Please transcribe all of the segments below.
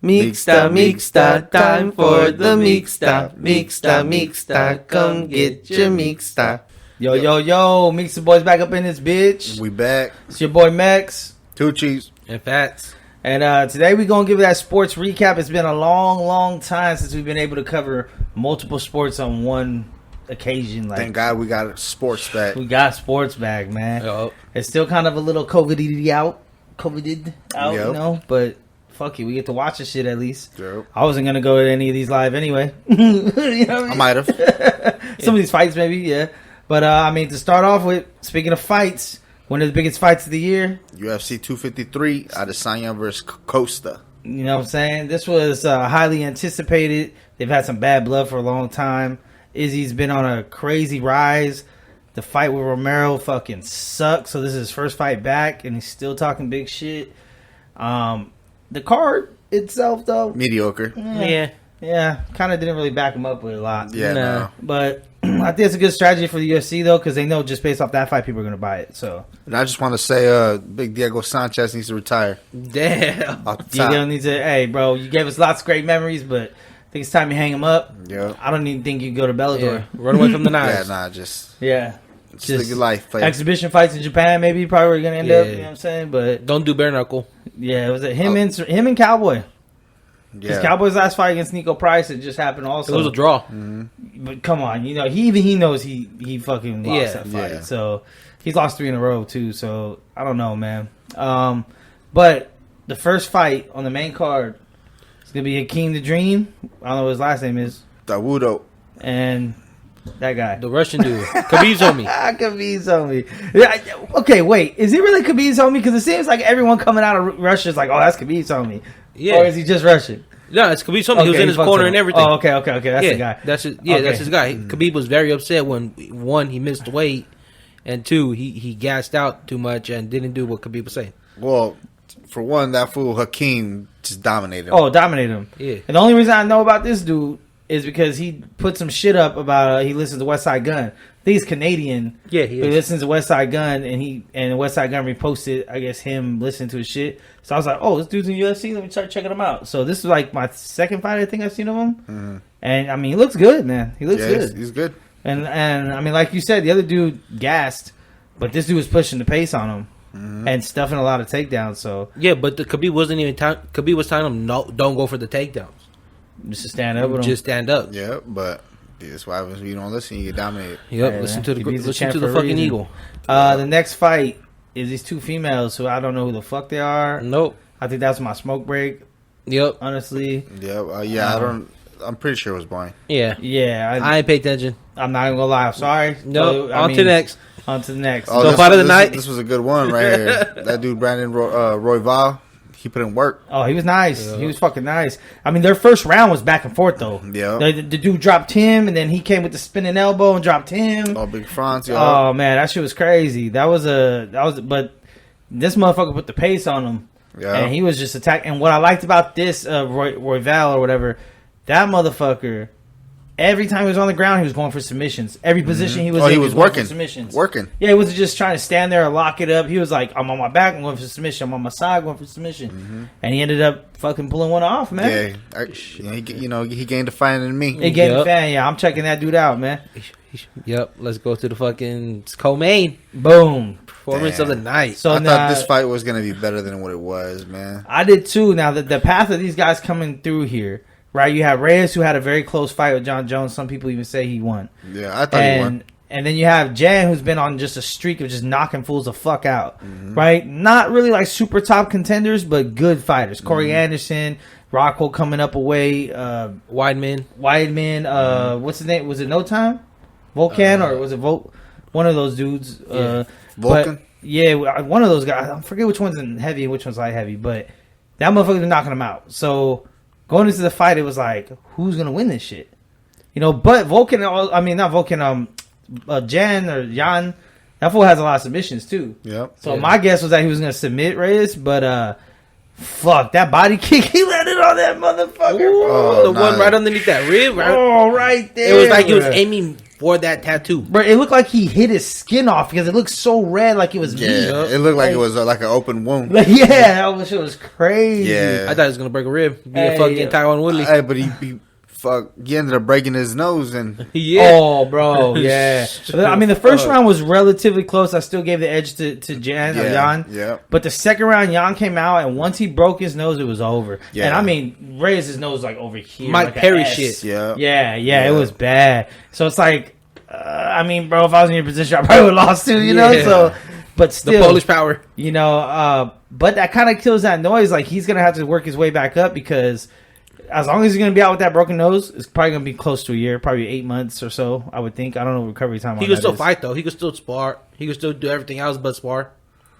Mixta, time for the Mixta, come get your Mixta. Yo, Mixta Boyz back up in this bitch. We back. It's your boy Max. Two cheese. And Fats. And today we're going to give that sports recap. It's been a long time since we've been able to cover multiple sports on one occasion. Like, thank God we got sports back. We got sports back, man. Yep. It's still kind of a little COVIDed out, Yep. you know, but fuck it, we get to watch this shit at least. Yep. I wasn't going to go to any of these live anyway. You know what I mean? I might have. Some of these fights maybe, yeah. But I mean, to start off with, speaking of fights, one of the biggest fights of the year. UFC 253, Adesanya versus Costa. You know what I'm saying? This was highly anticipated. They've had some bad blood for a long time. Izzy's been on a crazy rise. The fight with Romero fucking sucked. So this is his first fight back, and he's still talking big shit. The card itself, though, Mediocre. Yeah, kind of didn't really back him up with a lot. Yeah, no. But I think it's a good strategy for the UFC, though, because they know just based off that fight, people are going to buy it. So, And I just want to say, Big Diego Sanchez needs to retire. Damn. Off the top. Diego needs to, hey, bro, you gave us lots of great memories, but I think it's time you hang him up. Yeah. I don't even think you go to Bellator. Yeah. Run away from the knives. Just Yeah. live your life. Play. Exhibition fights in Japan, maybe probably where you're going to end up, you know what I'm saying? But, Don't do bare knuckle. yeah, it was him and Cowboy. Because Yeah. Cowboy's last fight against Nico Price, it just happened also. It was a draw. But come on, you know, he knows he fucking lost that fight. Yeah. So he's lost 3 in a row too. So I don't know, man. But the first fight on the main card is gonna be Hakeem the Dream. I don't know what his last name is. Dawood. And that guy. The Russian dude. Khabib's homie. Khabib's homie. Yeah, okay, wait. Is he really Khabib's homie? Because it seems like everyone coming out of Russia is like, oh, that's Khabib's homie. Yeah. Or is he just Russian? No, it's Khabib's homie. He was in his corner and everything. Oh, okay. That's the guy. That's his Okay. guy. Khabib was very upset when, one, he missed weight, and two, he gassed out too much and didn't do what Khabib was saying. Well, for one, that fool Hakeem just dominated him. Oh, dominated him. Yeah. And the only reason I know about this dude is because he put some shit up about he listens to West Side Gun. I think he's Canadian. Yeah, he But he is. listens to West Side Gun, and West Side Gun reposted, I guess, him listening to his shit. So I was like, oh, this dude's in UFC. Let me start checking him out. So this is like my second fight I think I've seen of him. Mm-hmm. And I mean, he looks good, man. He looks good. He's good. And I mean, like you said, the other dude gassed, but this dude was pushing the pace on him and stuffing a lot of takedowns. So Yeah, but the Khabib wasn't even Khabib was telling him, no, don't go for the takedowns. just to stand up with him. Just stand up. Yeah, but that's why if you don't listen, you get dominated. Yep, Yeah, listen man. to the He beats the champ for a fucking reason. eagle. The next fight is these two females who I don't know who the fuck they are. Nope. I think that's my smoke break, Yep. honestly. Yeah, I'm pretty sure it was Brian. Yeah. Yeah, I ain't pay attention. I'm not even gonna lie. I'm sorry. No. So, On to next. On to the next. Oh, So fight of the night. This was a good one right here. That dude Brandon Royval, he put in work. Oh, he was nice. Yeah. He was fucking nice. I mean, their first round was back and forth though. Yeah. The dude dropped him, and then he came with the spinning elbow and dropped him. Oh, Big Franz, Oh man, that shit was crazy. But this motherfucker put the pace on him. Yeah. And he was just attacking. And what I liked about this Royval or whatever, that motherfucker, every time he was on the ground, he was going for submissions. Every position he was in, he was going working. for submissions. Working. Yeah, he wasn't just trying to stand there and lock it up. He was like, I'm on my back, I'm going for submission. I'm on my side, going for submission. And he ended up fucking pulling one off, man. Yeah, he gained a fight in me. It gave Yep. the fan. Yeah, I'm checking that dude out, man. Yep. Let's go to the fucking co-main Boom. performance Damn. of the night. So I now, thought this fight was gonna be better than what it was, man. I did too. Now, the path of these guys coming through here, right? You have Reyes, who had a very close fight with John Jones. Some people even say he won. Yeah, I thought he won. And then you have Jan, who's been on just a streak of just knocking fools the fuck out, right? Not really like super top contenders, but good fighters. Corey Anderson, Rocco coming up away, Weidman. what's his name? Was it No Time? Volkan, or was it one of those dudes? Yeah. Vulcan? But, yeah, one of those guys. I forget which one's in heavy and which one's light heavy, but that motherfucker's been knocking him out. So going into the fight, it was like, who's gonna win this shit? You know, but Vulcan, I mean, not Vulcan, Jan, that fool has a lot of submissions too. Yep. So Yeah. my guess was that he was gonna submit Reyes, but fuck, that body kick he landed on that motherfucker. Ooh, bro. the one right underneath that rib. Right? Oh, right there. It was like he was aiming for that tattoo. Bro, it looked like he hit his skin off because it looked so red, like it was meat. Yeah, it looked like it was like an open wound. Like, yeah, that shit was crazy. Yeah. I thought he was gonna break a rib. Be a Hey, fucking yeah. Tyron Woodley. Hey, but he ended up breaking his nose and Yeah. Oh, bro, yeah. I mean, the first round was relatively close. I still gave the edge to Jan. Yeah. But the second round, Jan came out, and once he broke his nose, it was over. Yeah. And I mean, raised his nose like over here. Mike like a Perry S. shit. Yeah, it was bad. So it's like, I mean, bro, if I was in your position, I probably would have lost too, you know? Yeah. So, but The still, Polish power. you know, but that kind of kills that noise. Like, he's going to have to work his way back up because as long as he's going to be out with that broken nose, it's probably going to be close to a year, probably 8 months or so, I would think. I don't know recovery time on He could that still is. fight though. He could still spar. He could still do everything else but spar.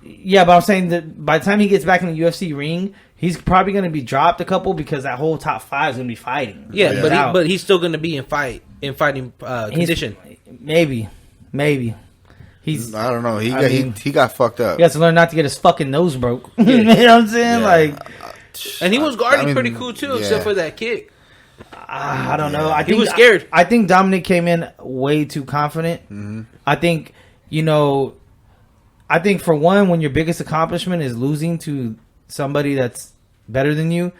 Yeah, but I'm saying that by the time he gets back in the UFC ring, he's probably going to be dropped a couple because that whole top 5 is going to be fighting. Yeah, Yeah. but he's still gonna be in fighting condition. Maybe. He's I don't know. I mean- He got fucked up. he has to learn not to get his fucking nose broke. You know what I'm saying? Yeah. Like, And he was guarding I mean, pretty cool too, yeah. except for that kick. I don't know. I think, was scared. I think Dominic came in way too confident. Mm-hmm. I think, I think for one, when your biggest accomplishment is losing to somebody that's better than you,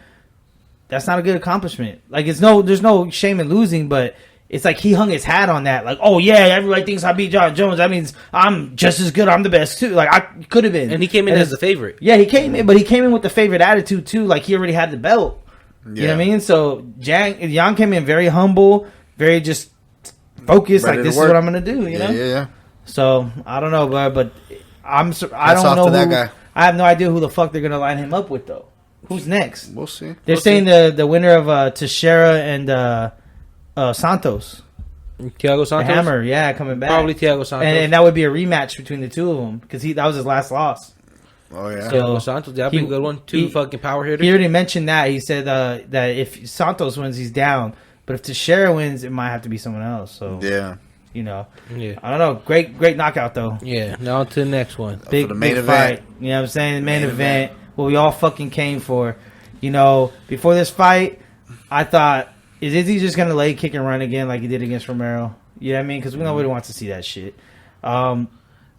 that's not a good accomplishment. Like, there's no shame in losing, but it's like he hung his hat on that. Like, oh yeah, everybody thinks I beat John Jones. That means I'm just as good. I'm the best too. Like, I could have been. And he came in as the favorite. Yeah, he came in, but he came in with the favorite attitude too. Like, he already had the belt. You know Yeah. what I mean? So Jan came in very humble, very just focused. Ready Like, to this is work. what I'm gonna do. You know? Yeah. So I don't know, but I Hats don't off know to that who. guy. I have no idea who the fuck they're gonna line him up with though. Who's next? We'll see. They're saying the winner of Teixeira and Santos. Thiago The Santos. Hammer, yeah, coming back. Probably Thiago Santos. and that would be a rematch between the two of them because that was his last loss. Oh yeah. So- Thiago Santos. That'd be he- a good one. Two he- fucking power hitters. He already mentioned that. He said that if Santos wins, he's down. But if Teixeira wins, it might have to be someone else. So Yeah. I Yeah. don't know. Great knockout though. Yeah. Now to the next one. Big, the main big event. fight. You know what I'm saying? The main event. What we all fucking came for. Before this fight, I thought, is Izzy just gonna lay, kick, and run again like he did agaagainst Romero? You know what I mean? Because nobody wants to see that shit.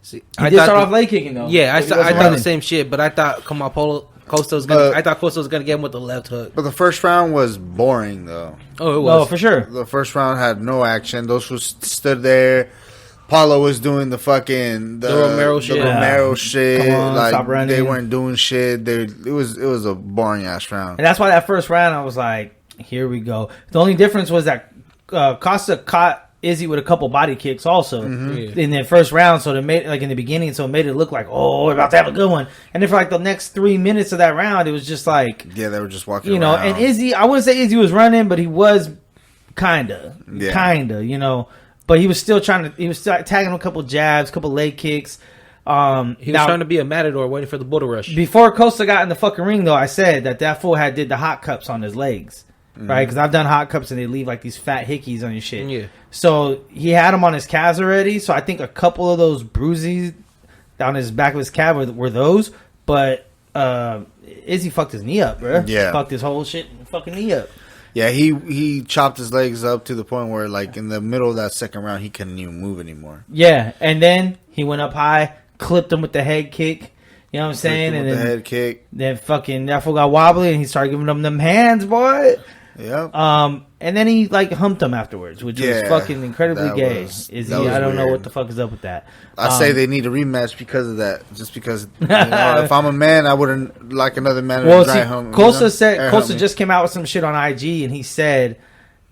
See, He did start off leg kicking though. Yeah, I But he thought wasn't the running. same shit, but I thought Costa was gonna. But- I thought Costa was gonna get him with the left hook. But the first round was boring though. Oh, it No, was. for sure. The first round had no action. Those who stood there. Paulo was doing the Romero shit. The Romero shit. Come on, like stop running. they weren't doing shit. It was a boring ass round. And that's why that first round, I was like, here we go. The only difference was that Costa caught Izzy with a couple body kicks also in the first round. So they made in the beginning, so it made it look like, oh, we're about to have a good one. And then for like the next 3 minutes of that round, it was just like, Yeah, they were just walking around. and Izzy, I wouldn't say Izzy was running, but he was kinda, Yeah. But he was still tagging a couple jabs, a couple leg kicks. He was trying to be a matador, waiting for the bull to rush. Before Costa got in the fucking ring, though, I said that fool did the hot cups on his legs, right? Because I've done hot cups and they leave like these fat hickeys on your shit. Yeah. So he had them on his calves already. So I think a couple of those bruises down his back of his calf were those. But Izzy fucked his knee up, bro. Yeah. Fucked his whole shit fucking knee up. Yeah, he chopped his legs up to the point where, like, in the middle of that second round, he couldn't even move anymore. Yeah, and then he went up high, clipped him with the head kick. You know what I'm saying? And With the then, head kick. then fucking that fool got wobbly, and he started giving them hands, boy. Yep. And then he like humped him afterwards, which was Yeah, fucking incredibly that gay. was- Is that he? was I don't know weird. what the fuck is up with that. I say they need a rematch because of that. Just because, if I'm a man, I wouldn't like another man Well, to see, dry hump. Costa Air hump me. just came out with some shit on IG, and he said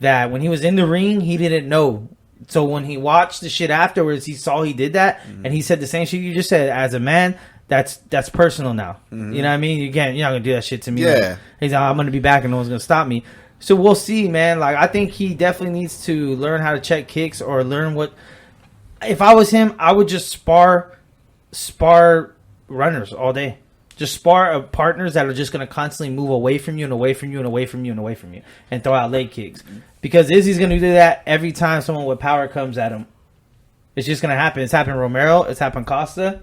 that when he was in the ring, he didn't know. So when he watched the shit afterwards, he saw he did that, and he said the same shit you just said. As a man, that's personal now. You know what I mean? You're not gonna do that shit to me. Yeah. Like, he's like, I'm gonna be back, and no one's gonna stop me. So we'll see, man. Like, I think he definitely needs to learn how to check kicks or learn what. If I was him, I would just spar runners all day. Just spar partners that are just going to constantly move away from you and away from you and away from you and away from you and throw out leg kicks. Because Izzy's going to do that every time someone with power comes at him. It's just going to happen. It's happened Romero. It's happened Costa.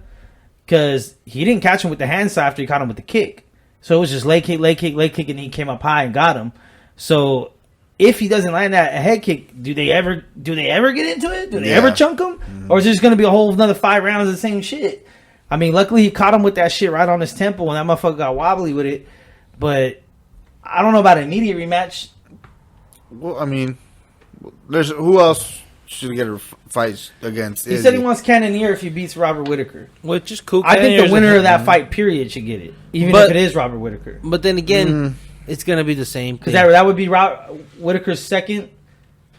Because he didn't catch him with the hand side after he caught him with the kick. So it was just leg kick, and he came up high and got him. So if he doesn't land that head kick, do they ever get into it? Do they Yeah. ever chunk him? Or is it just going to be a whole another 5 rounds of the same shit? I mean, luckily he caught him with that shit right on his temple, and that motherfucker got wobbly with it. But I don't know about an immediate rematch. Well, I mean, there's who else should get a fight against? He said he wants Cannonier if he beats Robert Whittaker. Which is cool. I think Cannonier's the winner a- of that fight, period, should get it, even But- if it is Robert Whittaker. But then again, it's gonna be the same Because thing. that would be Whittaker's second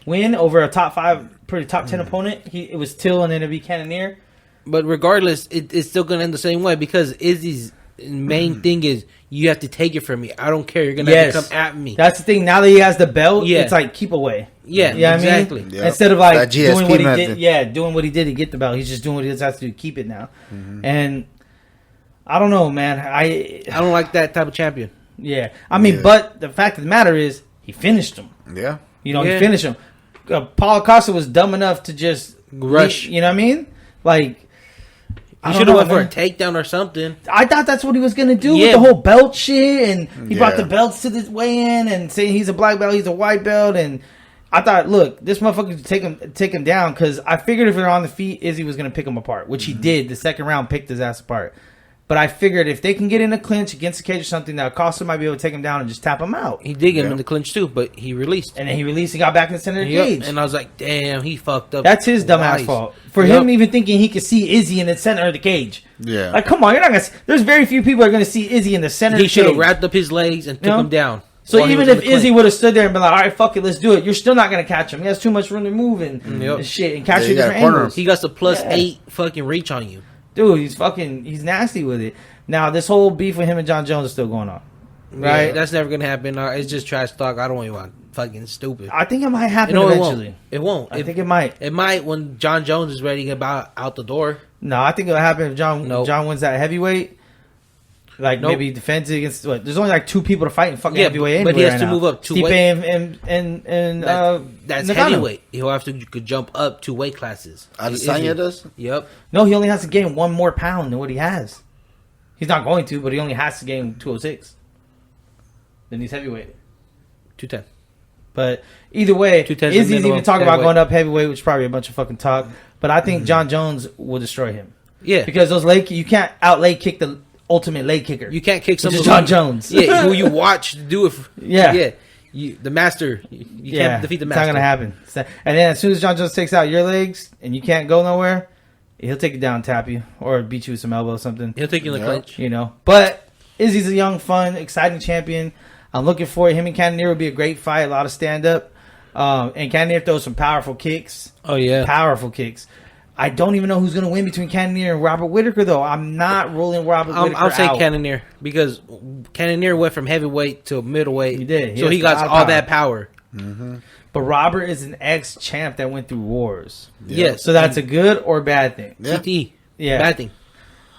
win over a top 10 opponent. It was Till, and then it'd be Cannonier. But regardless, it's still gonna end the same way because Izzy's main thing is you have to take it from me. I don't care. You're gonna have to come at me. That's the thing. Now that he has the belt, Yeah. it's like keep away. Yeah, You know what exactly. I mean? Yep. Instead of That like GSP doing what he method. did. Yeah, doing what he did to get the belt. He's just doing what he has to do to keep it now. And I don't know, man. I don't like that type of champion. Yeah. I mean, Yeah. but the fact of the matter is, he finished him. Yeah. You know, Yeah. he finished him. Paulo Costa was dumb enough to just Rush. You know what I mean? Like, I He don't should have know, went for a man. takedown or something. I thought that's what he was gonna do with Yeah. the whole belt shit, and he brought Yeah. the belts to this weigh-in and saying he's a black belt, he's a white belt, and I thought, look, this motherfucker could take him down because I figured if they're on the feet, Izzy was gonna pick him apart, which he did. The second round picked his ass apart. But I figured if they can get in a clinch against the cage or something, that Costa might be able to take him down and just tap him out. He did get him Yeah. in the clinch too, but he released. And then he released and got back in the center of the Yep. cage. And I was like, damn, he fucked up. That's his dumbass twice. fault. For Yep. him even thinking he could see Izzy in the center of the cage. Yeah. Like, come on, you're not gonna. There's very few people are gonna see Izzy in the center of He the should cage. have wrapped up his legs and took You know? him down. So while he even was in if the clinch. Izzy would have stood there and been like, all right, fuck it, let's do it, you're still not going to catch him. He has too much room to move and, and shit and catch Yeah, you you gotta different corner him. angles. He got the plus Yeah. 8 fucking reach on you. Dude, he's nasty with it. Now, this whole beef with him and John Jones is still going on. Right? Yeah, that's never gonna happen. It's just trash talk. I don't even want fucking stupid. I think it might happen No, eventually. It won't. I think it might. It might when John Jones is ready to get out the door. No, I think it'll happen if John Nope. wins that heavyweight. Like, Nope. maybe defends it against... What, there's only like 2 people to fight in fucking Yeah, heavyweight but he anyway has to right move now. up 2 Stipe weight. and That's Nagano. heavyweight. He'll have to could jump up 2 weight classes. Adesanya does? Yep. No, he only has to gain 1 more pound than what he has. He's not going to, but he only has to gain 206. Then he's heavyweight. 210. But either way, 210 's Izzy's the even minimum talking about heavyweight. going up heavyweight, which is probably a bunch of fucking talk. But I think John Jones will destroy him. Yeah. Because those you can't out leg kick the ultimate leg kicker. You can't kick which someone is John Jones. Yeah, who you watch do it. Yeah. Yeah. The master. You can't defeat the it's master. not gonna happen. And then as soon as John Jones takes out your legs and you can't go nowhere, he'll take you down, tap you, or beat you with some elbow or something. He'll take you in the Yeah. clinch. You know. But Izzy's a young, fun, exciting champion. I'm looking for it. Him and Cannonier would be a great fight. A lot of stand up. And Cannonier throws some powerful kicks. Oh yeah. Powerful kicks. I don't even know who's going to win between Cannonier and Robert Whittaker, though. I'm not ruling Robert Whittaker I'm saying out. Cannonier because Cannonier went from heavyweight to middleweight. He did. He so has he got a lot of all power. that power. But Robert is an ex-champ that went through wars. Yes. So that's a good or bad thing. Yeah. CTE. Yeah. Bad thing.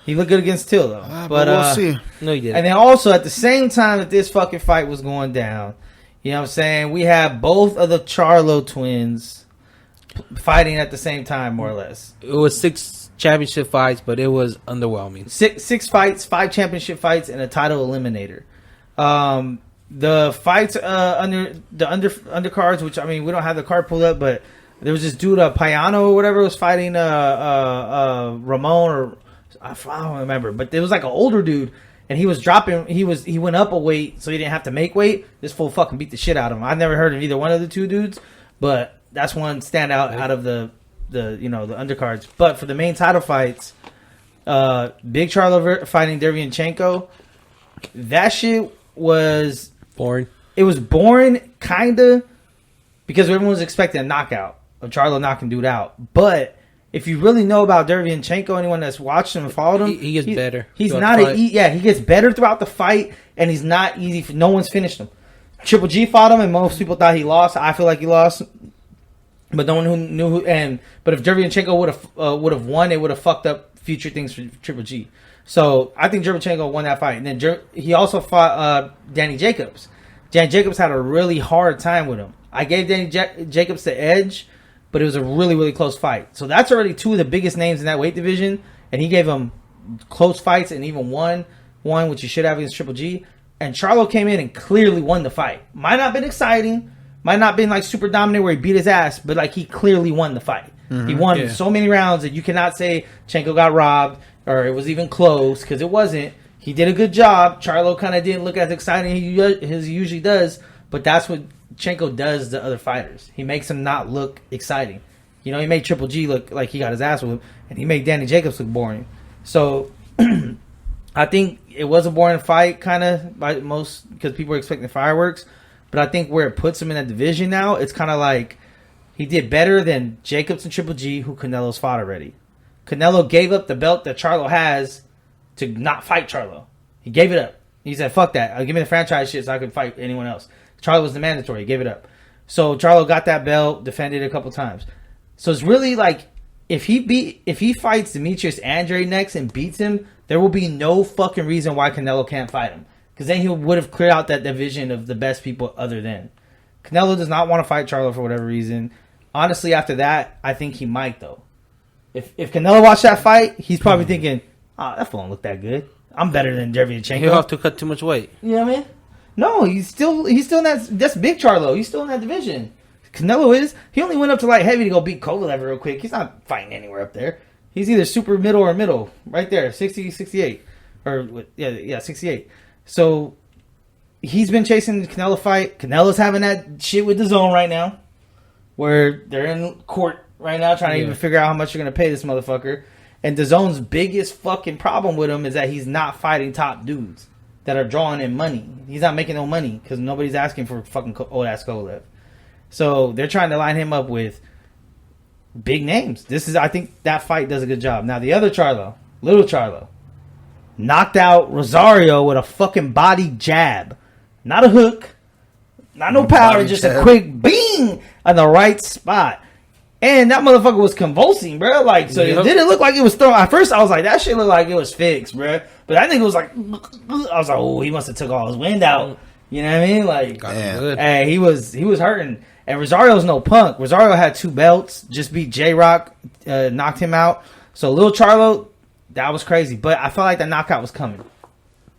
He looked good against Till, though. But we'll see. No, he didn't. And then also, at the same time that this fucking fight was going down, you know what I'm saying, we had both of the Charlo twins fighting at the same time, more or less. It was 6 championship fights, but it was underwhelming. Six fights, 5 championship fights, and a title eliminator. The fights under the undercards, which I mean we don't have the card pulled up, but there was this dude Payano or whatever was fighting Ramon or I don't remember, but there was like an older dude. And he was dropping. He went up a weight, so he didn't have to make weight. This fool fucking beat the shit out of him. I've never heard of either one of the 2 dudes, but that's one standout out of the undercards. But for the main title fights, Big Charlo fighting Derevyanchenko, that shit was Boring. it was boring, kinda, because everyone was expecting a knockout of Charlo knocking dude out. But if you really know about Derevyanchenko, anyone that's watched him and followed him, He gets better He's throughout not the fight. he gets better throughout the fight, and he's not easy. No one's finished him. Triple G fought him, and most people thought he lost. I feel like he lost, but no one who knew who. But if Derevyanchenko would have won, it would have fucked up future things for Triple G. So I think Derevyanchenko won that fight, and then he also fought Danny Jacobs. Danny Jacobs had a really hard time with him. I gave Danny Jacobs the edge, but it was a really, really close fight. So that's already 2 of the biggest names in that weight division, and he gave him close fights and even won, which he should have against Triple G. And Charlo came in and clearly won the fight. Might not have been exciting, Might not been like super dominant where he beat his ass, but like he clearly won the fight. He won so many rounds that you cannot say Chenko got robbed or it was even close, because it wasn't. He did a good job. Charlo kind of didn't look as exciting as he usually does, but that's what Chenko does to other fighters. He makes them not look exciting. You know, he made Triple G look like he got his ass whooped, and he made Danny Jacobs look boring. So I think it was a boring fight, kind of, by most, because people were expecting fireworks. But I think where it puts him in that division now, it's kind of like he did better than Jacobs and Triple G, who Canelo's fought already. Canelo gave up the belt that Charlo has to not fight Charlo. He gave it up. He said, fuck that. Give me the franchise shit so I could fight anyone else. Charlo was the mandatory. He gave it up. So Charlo got that belt, defended it a couple times. So it's really like, if he fights Demetrius Andre next and beats him, there will be no fucking reason why Canelo can't fight him. Because then he would have cleared out that division of the best people other than. Canelo does not want to fight Charlo for whatever reason. Honestly, after that, I think he might, though. If Canelo watched that fight, he's probably thinking, that fool don't look that good. I'm better than Derevyanchenko. He'll have to cut too much weight. You know what I mean? No, he's still in that's big Charlo. He's still in that division. Canelo is. He only went up to light heavy to go beat Kovalev real quick. He's not fighting anywhere up there. He's either super middle or middle. Right there, 60, 68. Or, yeah, 68. So, he's been chasing the Canelo fight. Canelo's having that shit with the zone right now. Where they're in court right now trying to even figure out how much you're going to pay this motherfucker. And DAZN's biggest fucking problem with him is that he's not fighting top dudes that are drawing in money. He's not making no money because nobody's asking for fucking old-ass Kovalev. So they're trying to line him up with big names. I think that fight does a good job. Now the other Charlo, little Charlo, knocked out Rosario with a fucking body jab. Not a hook. Not no power. Just a quick bing on the right spot. And that motherfucker was convulsing, bro. Like, so it didn't look like it was thrown. At first, I was like, that shit looked like it was fixed, bro. But I think it was like, I was like, oh, he must have took all his wind out. You know what I mean? Like, hey, he was hurting. And Rosario's no punk. Rosario had 2 belts, just beat J-Rock, knocked him out. So, Lil Charlo, that was crazy. But I felt like that knockout was coming.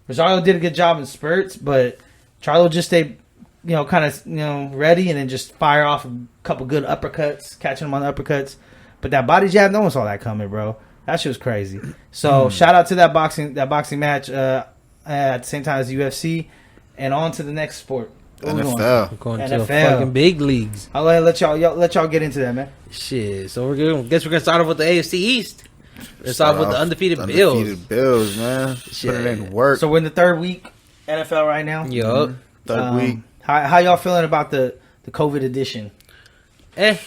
Rosario did a good job in spurts, but Charlo just stayed, kind of, ready and then just fire off a couple good uppercuts, catching him on the uppercuts. But that body jab, no one saw that coming, bro. That shit was crazy. So, shout out to that boxing match at the same time as UFC. And on to the next sport. NFL. We're going to the fucking big leagues. I'll let y'all get into that, man. Shit. So we're gonna start off with the AFC East. Let's start off with the undefeated Bills. Undefeated Bills, man. Shit. Put it in work. So we're in the third week NFL right now. Yup. Third week. How y'all feeling about the COVID edition? I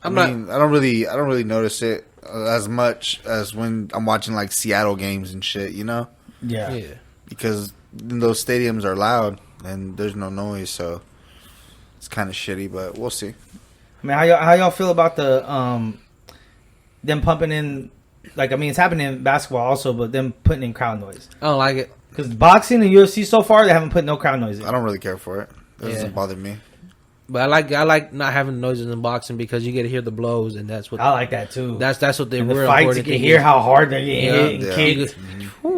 don't really notice it as much as when I'm watching like Seattle games and shit, Yeah. Because those stadiums are loud and there's no noise, so it's kind of shitty, but we'll see. I mean, how y'all feel about the them pumping in, like, I mean, it's happening in basketball also, but them putting in crowd noise? I don't like it. Because boxing and UFC so far, they haven't put no crowd noise in. I don't really care for it. It doesn't bother me. But I like not having noises in boxing because you get to hear the blows, and that's what I like that too. That's what they and were. The fights, you can hear how hard they're getting hit and kicked.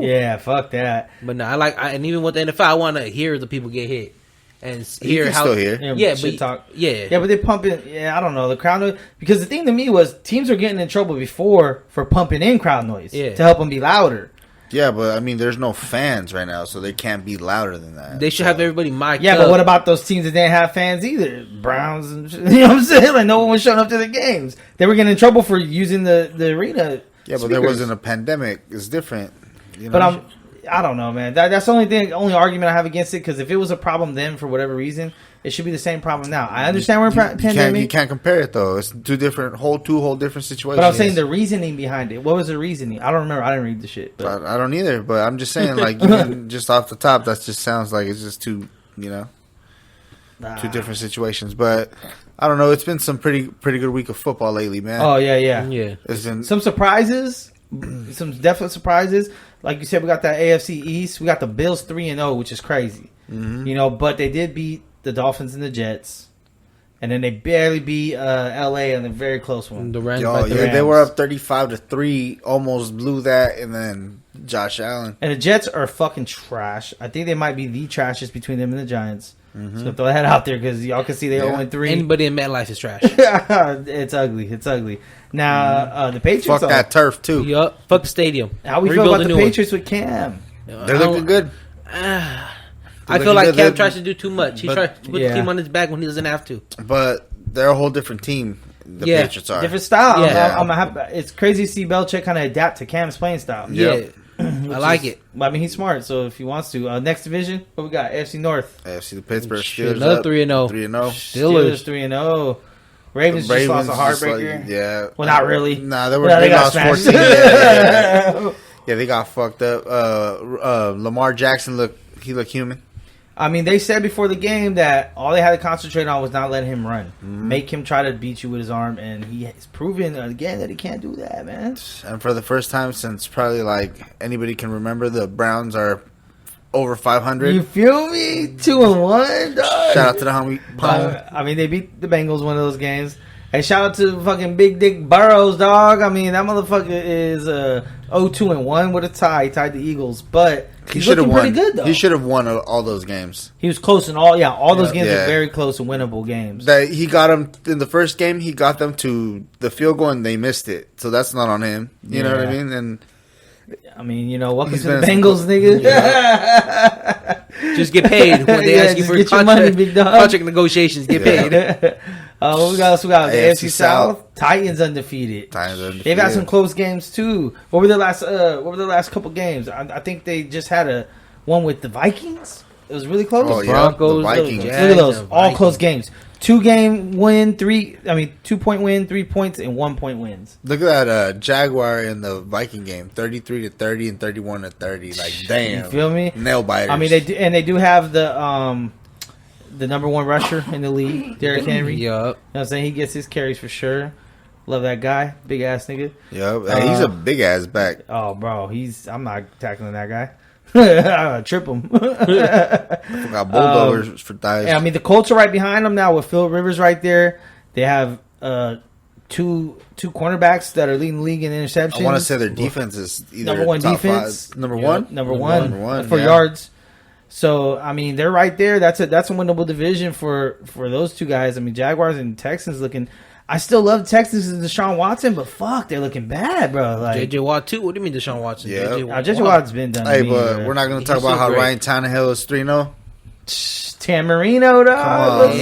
Yeah, fuck that. But no, and even with the NFL, I want to hear the people get hit and hear how. Still hear. But talk. Yeah, but they pumping. Yeah, I don't know the crowd noise, because the thing to me was teams were getting in trouble before for pumping in crowd noise to help them be louder. Yeah, but I mean, there's no fans right now, so they can't be louder than that. They should have everybody mic'd up. But what about those teams that didn't have fans either? Browns and shit. You know what I'm saying? Like, no one was showing up to the games. They were getting in trouble for using the arena. Yeah, but there wasn't a pandemic. It's different. But I don't know, man. That's the only argument I have against it, because if it was a problem then for whatever reason, it should be the same problem now. I understand we're in pandemic. You can't compare it though. It's two whole different situations. But I'm saying the reasoning behind it. What was the reasoning? I don't remember. I didn't read the shit. But I don't either. But I'm just saying, like, even just off the top, that just sounds like it's just two different situations. But I don't know. It's been some pretty good week of football lately, man. Oh yeah. It's been some surprises. Some definite surprises. Like you said, we got that AFC East. We got the Bills 3-0, which is crazy. Mm-hmm. But they did beat the Dolphins and the Jets, and then they barely beat LA in a very close one. The Rams. They were up 35-3, almost blew that, and then Josh Allen. And the Jets are fucking trash. I think they might be the trashiest between them and the Giants. So throw that out there because y'all can see they're 0-3. Anybody in MetLife is trash. It's ugly. It's ugly. Now the Patriots. Fuck that turf too. Yup. Fuck the stadium. How we feel about the Patriots with Cam? They're looking good. I feel like Cam tries to do too much. He tries to put the team on his back when he doesn't have to. But they're a whole different team. The Patriots are different style. Yeah. It's crazy to see Belichick kind of adapt to Cam's playing style. Yeah, I like it. I mean, he's smart, so if he wants to. Next division, what we got? AFC North. AFC, the Pittsburgh Steelers. Another 3-0. 3-0. Steelers 3-0. Ravens just lost a heartbreaker. Yeah. Well, not really. Nah, they lost 14. Yeah, they got fucked up. Lamar Jackson looked human. I mean, they said before the game that all they had to concentrate on was not letting him run. Make him try to beat you with his arm, and he has proven again that he can't do that, man. And for the first time since probably like anybody can remember, the Browns are over 500. You feel me? 2-1, dog. Shout out to the homie Palm. I mean, they beat the Bengals one of those games. Hey, shout out to fucking Big Dick Burrows, dog. I mean, that motherfucker is 0-2-1 with a tie. He tied the Eagles, but he's looking pretty good, though. He should have won all those games. He was close in all those games were very close and winnable games. That he got them in the first game. He got them to the field goal and they missed it, so that's not on him. You know what I mean? And I mean, welcome to the Bengals, nigga. Just get paid when they ask you for contract, money, big dog. Contract negotiations. Get paid. What we got? The AFC South. Titans undefeated. They've had some close games too. What were the last couple games? I think they just had one with the Vikings. It was really close. Oh, Broncos, the Vikings. Look at those, all close games. 2-game win, 2-point win, 3 points, and 1 point wins. Look at that Jaguar in the Viking game, 33-30 and 31-30. Like, damn, you feel me? Nail biters. I mean, they do have the number one rusher in the league, Derrick Henry. Yup. You know what I'm saying? He gets his carries for sure. Love that guy, big ass nigga. Yep, he's a big ass back. Oh, bro, I'm not tackling that guy. I'll trip him. Got bulldozers for thighs. Yeah, I mean the Colts are right behind them now with Phil Rivers right there. They have two cornerbacks that are leading the league in interceptions. I want to say their defense is either number one top defense, five. Number one for yards. So I mean they're right there. That's a winnable division for those two guys. I mean Jaguars and Texans looking. I still love Texans and Deshaun Watson, but fuck, they're looking bad, bro. Like JJ Watt too. What do you mean Deshaun Watson? Yeah, JJ Watt's been done. Hey, but we're not going to talk about how Ryan Tannehill is 3-0. Tamarino, dog.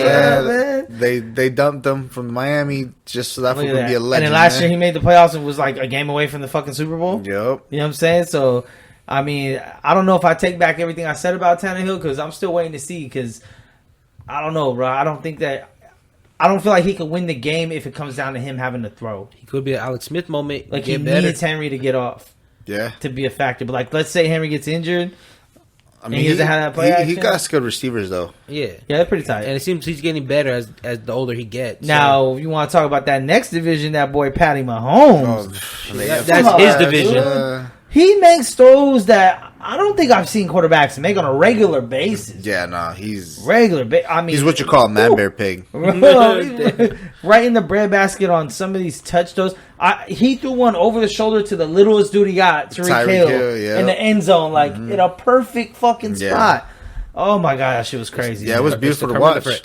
They dumped them from Miami just so that fool could be a legend. And then last year he made the playoffs and was like a game away from the fucking Super Bowl. Yep. You know what I'm saying? So, I mean, I don't know if I take back everything I said about Tannehill because I'm still waiting to see because I don't know, bro. I don't feel like he could win the game if it comes down to him having to throw. He could be an Alex Smith moment. Like he needs Henry to get off. Yeah. To be a factor. But like let's say Henry gets injured. I mean, he doesn't have that play. He got good receivers though. Yeah. Yeah, they're pretty tight. And it seems he's getting better as the older he gets. Now, if you want to talk about that next division, that boy Patty Mahomes. That's his division. He makes throws that I don't think I've seen quarterbacks make on a regular basis. Yeah, no, he's regular. I mean, he's what you call a man bear pig. Right in the breadbasket on some of these touch throws. He threw one over the shoulder to the littlest dude he got, Tyreek Hill, in the end zone, like in a perfect fucking spot. Oh my god, that shit was crazy. Yeah, it was beautiful to watch.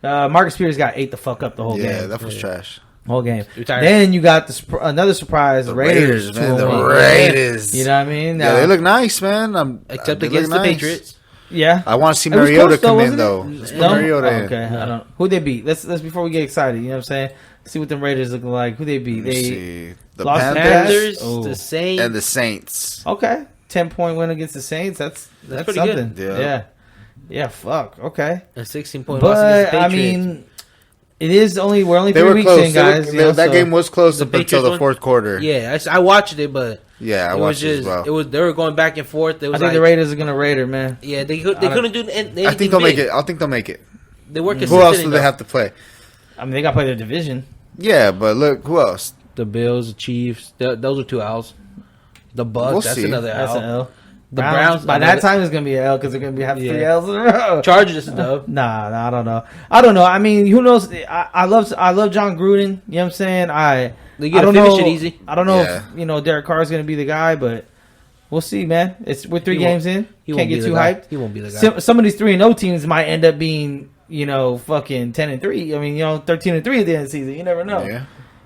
Marcus Spears ate the fuck up the whole game. Yeah, that was trash. Whole game. Then you got another surprise. The Raiders, man. The Raiders. You know what I mean? Yeah, they look nice, man. Except against the Patriots. Yeah, I want to see Mariota come in though. Mariota. Okay, I don't. Who they beat? Let's before we get excited. You know what I'm saying? See what the Raiders looking like. Who they beat? The Panthers, the Saints, and the Saints. Okay, 10-point win against the Saints. That's pretty something. good. Yeah. Fuck. Okay. A 16-point loss against the Patriots. I mean. We're only 3 weeks in, guys. That game was close up until the fourth quarter. Yeah, I watched it, but I watched it as well. They were going back and forth. I think the Raiders are gonna Raider, man. Yeah, they couldn't do anything. I think they'll make it. I think they'll make it. They were Who else do they have to play? I mean, they got to play their division. Yeah, but look, who else? The Bills, the Chiefs. Those are 2 Ls. The Bucks. That's another L. That's an L. The Browns. By that time, it's gonna be an L because they're gonna have 3 L's in a row. Chargers is a dub. Nah, I don't know. I mean, who knows? I love John Gruden. You know what I'm saying? They get to finish it easy. I don't know if Derek Carr is gonna be the guy, but We'll see, man. We're 3 games in. Can't get too hyped. He won't be the guy. Some of these 3-0 teams might end up being, fucking 10-3. I mean, 13-3 at the end of the season. You never know. Yeah.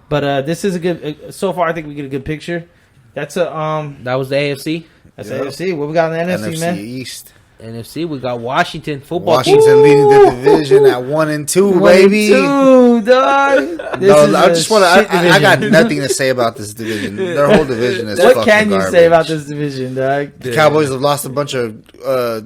But this is a good. So far, I think we get a good picture. That's a That was the AFC. That's the AFC. What we got in the NFC, man? East. NFC, we got Washington football. Washington leading the division at 1-2, baby. 1-2, dog. No, I just want to. I got nothing to say about this division. Their whole division is What fucking can you garbage. say about this division, dog? The Cowboys have lost a bunch of.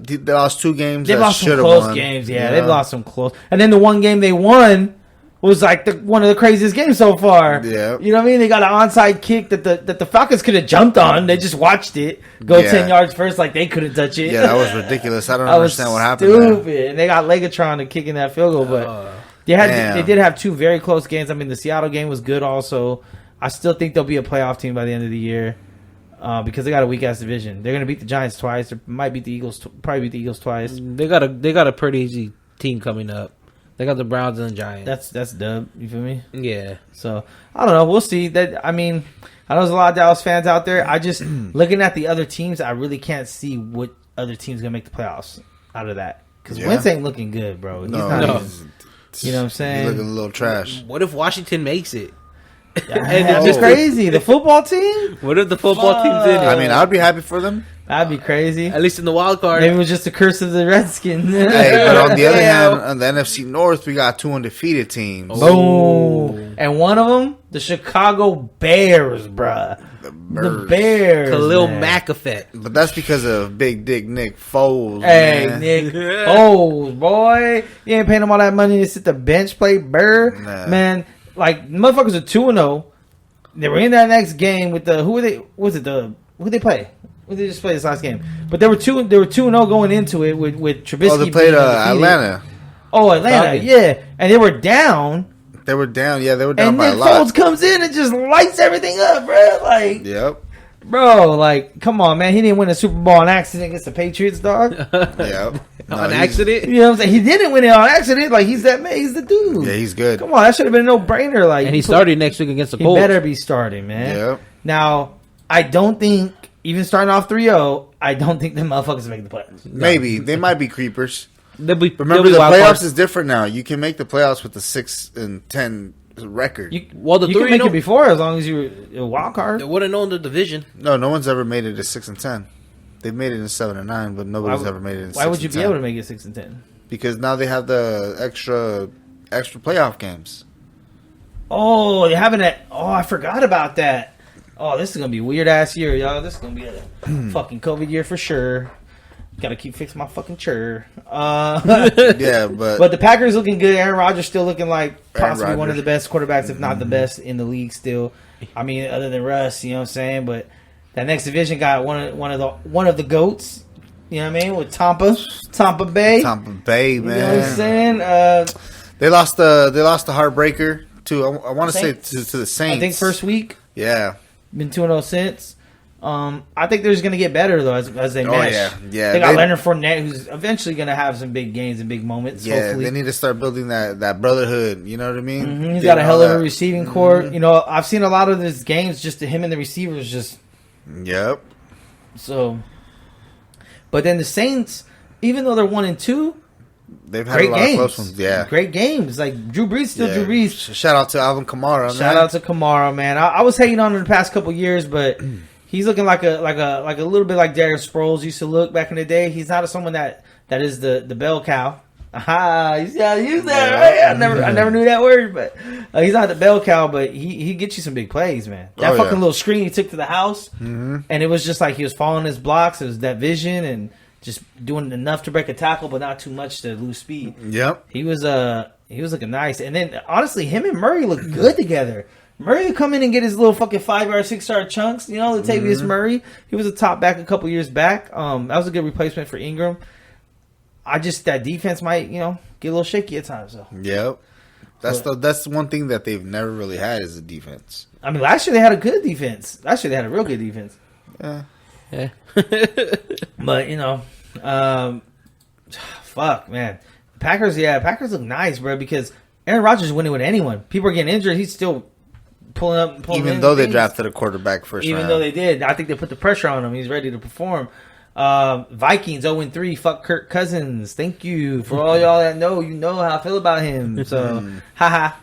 They lost 2 games. They've that lost some should have close won. games. Yeah, they've lost some close. And then the one game they won was like one of the craziest games so far. Yeah. You know what I mean? They got an onside kick that the Falcons could have jumped on. They just watched it go 10 yards first like they couldn't touch it. Yeah, that was ridiculous. I don't That was understand what happened stupid. there. And they got Legatron to kick in that field goal, but they did have 2 very close games. I mean, the Seattle game was good also. I still think they'll be a playoff team by the end of the year because they got a weak-ass division. They're going to beat the Giants twice. They might beat the Eagles, probably beat the Eagles twice. They got a pretty easy team coming up. They got the Browns and the Giants. That's dub. You feel me? Yeah. So I don't know. We'll see. I know there's a lot of Dallas fans out there. I just looking at the other teams, I really can't see what other team's gonna make the playoffs out of that because Wentz ain't looking good, bro. No. You know what I'm saying? He's looking a little trash. What if Washington makes it? That'd be crazy. The football team? What if the football team's in it? I mean, I'd be happy for them. That'd be crazy. At least in the wild card. Maybe it was just a curse of the Redskins. Hey, but on the other hand, on the NFC North, we got 2 undefeated teams. Boom. And one of them, the Chicago Bears, bruh. The Bears. Khalil man. Mack effect. But that's because of Big Dick Nick Foles. Hey, man. Nick Foles, boy. You ain't paying them all that money to sit the bench play, Burr. Nah. Man, like, motherfuckers are 2-0. They were in that next game with the, who they play? Who they just played this last game? But they were 2-0 going into it with Trubisky. Oh, they played Atlanta. Oh, Atlanta, yeah. And they were down. They were down. Yeah, they were down And by Nick a lot. Foles comes in and just lights everything up, bro. Like, Yep. bro, like, come on, man. He didn't win a Super Bowl on accident against the Patriots, dog. Yep. On accident? You know what I'm saying? He didn't win it on accident. Like, he's that man. He's the dude. Yeah, he's good. Come on, that should have been a no-brainer. Like, And he started next week against the He Colts. better be starting, man. Yep. Now, I don't think, even starting off 3-0, I don't think the motherfuckers make the playoffs. Maybe. They might be creepers. Remember Remember, the playoffs is different now. You can make the playoffs with the 6-10 record. You, Well, the you can 3-0 make it before as long as you're a wild card. They would have known the division. No one's ever made it to 6-10. They've made it in 7-9, but nobody's ever made it in 6-10. Why would you be able to make it 6-10? Because now they have the extra playoff games. Oh, you're having that. Oh, I forgot about that. Oh, this is gonna be a weird ass year, y'all. This is gonna be a fucking COVID year for sure. Gotta keep fixing my fucking chair. Yeah, But the Packers looking good. Aaron Rodgers still looking like possibly Rodgers. one of the best quarterbacks, if not the best in the league. Still, I mean, other than Russ, you know what I'm saying. But that next division got one of the goats. You know what I mean? With Tampa Bay. Tampa Bay, man. You know what I'm saying? They lost the heartbreaker to I want to say Saints? to the Saints. I think first week. Yeah. Been 2-0 since. I think they're just going to get better, though, as they mesh. Yeah. They got Leonard Fournette, who's eventually going to have some big gains and big moments, Yeah, hopefully. they need to start building that brotherhood. You know what I mean? Mm-hmm. He's got a hell of a receiving core. You know, I've seen a lot of his games just to him and the receivers just... Yep. So... But then the Saints, even though they're 1-2... They've had Great a lot games. of close ones. Yeah. Great games. Like, Drew Brees still Yeah. Drew Brees. Shout out to Alvin Kamara. Shout out to Kamara, man. I was hating on him the past couple years, but he's looking like a little bit like Darren Sproles used to look back in the day. He's not someone that is the bell cow. Aha, you gotta use that, right? I never knew that word, but he's not the bell cow, but he gets you some big plays, man. That fucking little screen he took to the house, and it was just like he was following his blocks. It was that vision and just doing enough to break a tackle, but not too much to lose speed. Yep. He was looking nice, and then honestly, him and Murray look good together. Murray would come in and get his little fucking 5-yard, 6-yard chunks. You know, Latavius Murray. He was a top back a couple years back. That was a good replacement for Ingram. That defense might, get a little shaky at times, though. Yep. That's one thing that they've never really had is a defense. I mean, last year they had a good defense. Last year they had a real good defense. Yeah. But fuck, man. Packers look nice, bro. Because Aaron Rodgers is winning with anyone. People are getting injured. He's still pulling up. Even though they drafted a quarterback first round. Even though they did. I think they put the pressure on him. He's ready to perform. Vikings 0-3. Fuck Kirk Cousins. Thank you for all y'all that know. You know how I feel about him. So, haha.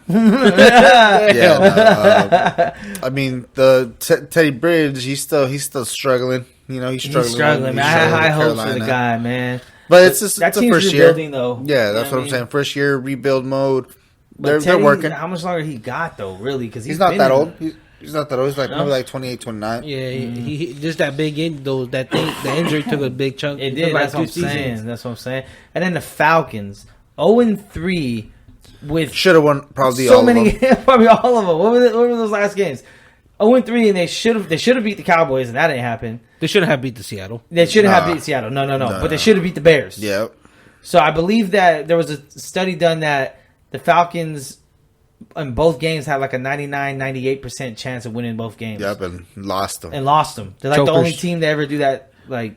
I mean, the Teddy Bridge, he's still struggling. You know, he's struggling. Man. I had high hopes for the guy, man. But it's just that the team's first year, rebuilding, though. Yeah, that's what I'm saying. First year rebuild mode. They're Teddy, working. How much longer he got though? Really? Because he's not that old. He's not that old. He's like maybe like 28, 29. Yeah, he just that big the injury took a big chunk. It did. That's what I'm saying. That's what I'm saying. And then the Falcons 0-3 with should have won probably so all many, of them. probably all of them. What were those last games? 0-3, and they should have beat the Cowboys, and that didn't happen. They shouldn't have beat the Seattle. They shouldn't have beat Seattle. No. But they should have beat the Bears. Yep. So I believe that there was a study done that the Falcons in both games had like a 99-98% chance of winning both games. Yep, and lost them. They're like the only team to ever do that, like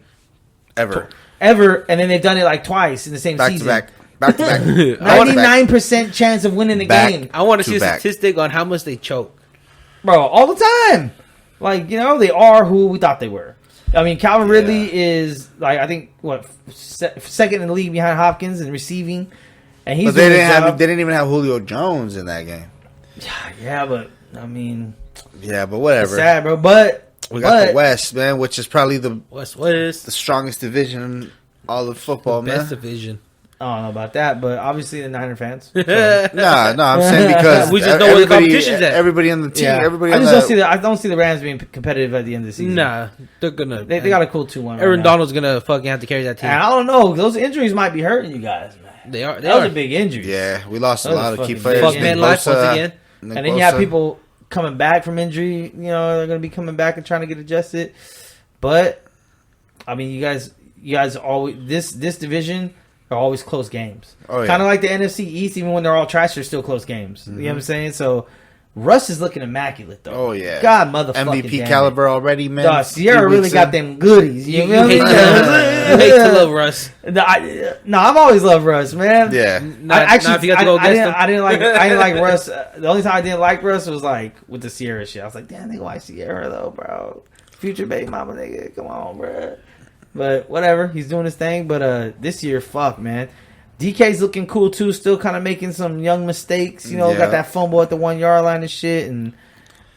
ever. And then they've done it like twice in the same season. Back to back. 99% chance of winning the game. I want to see a statistic on how much they choke. Bro, all the time. Like, you know, they are who we thought they were. I mean, Calvin Ridley is, like, I think, second in the league behind Hopkins in receiving. And he's they didn't even have Julio Jones in that game. Yeah, but, I mean. Yeah, but whatever. It's sad, bro. But we got the West, man, which is probably the strongest division in all of football, man. Best division. I don't know about that, but obviously the Niner fans. So. No, I'm saying because we just know where the competition's at. Everybody on the team, everybody. I don't see the Rams being competitive at the end of the season. Nah, they're gonna. They got a cool 2-1. Aaron Donald's gonna fucking have to carry that team. And I don't know. Those injuries might be hurting you guys, man. They are. That was a big injury. Yeah, we lost a lot of key players. Fuck man, life once again. And then you have people coming back from injury. You know, they're gonna be coming back and trying to get adjusted. But I mean, you guys always this division. Are always close games. Oh, yeah. Kind of like the NFC East, even when they're all trash, they're still close games. Mm-hmm. You know what I'm saying? So Russ is looking immaculate, though. Oh, yeah. God, motherfucking MVP caliber already, man. Sierra really got them goodies. You hate to love Russ. No, I've always loved Russ, man. Yeah. I didn't like Russ. The only time I didn't like Russ was like with the Sierra shit. I was like, damn, nigga, why Sierra though, bro? Future baby mama, nigga, come on, bro. But whatever, he's doing his thing. But this year, fuck, man. DK's looking cool too. Still kind of making some young mistakes. You know, got that fumble at the 1 yard line and shit.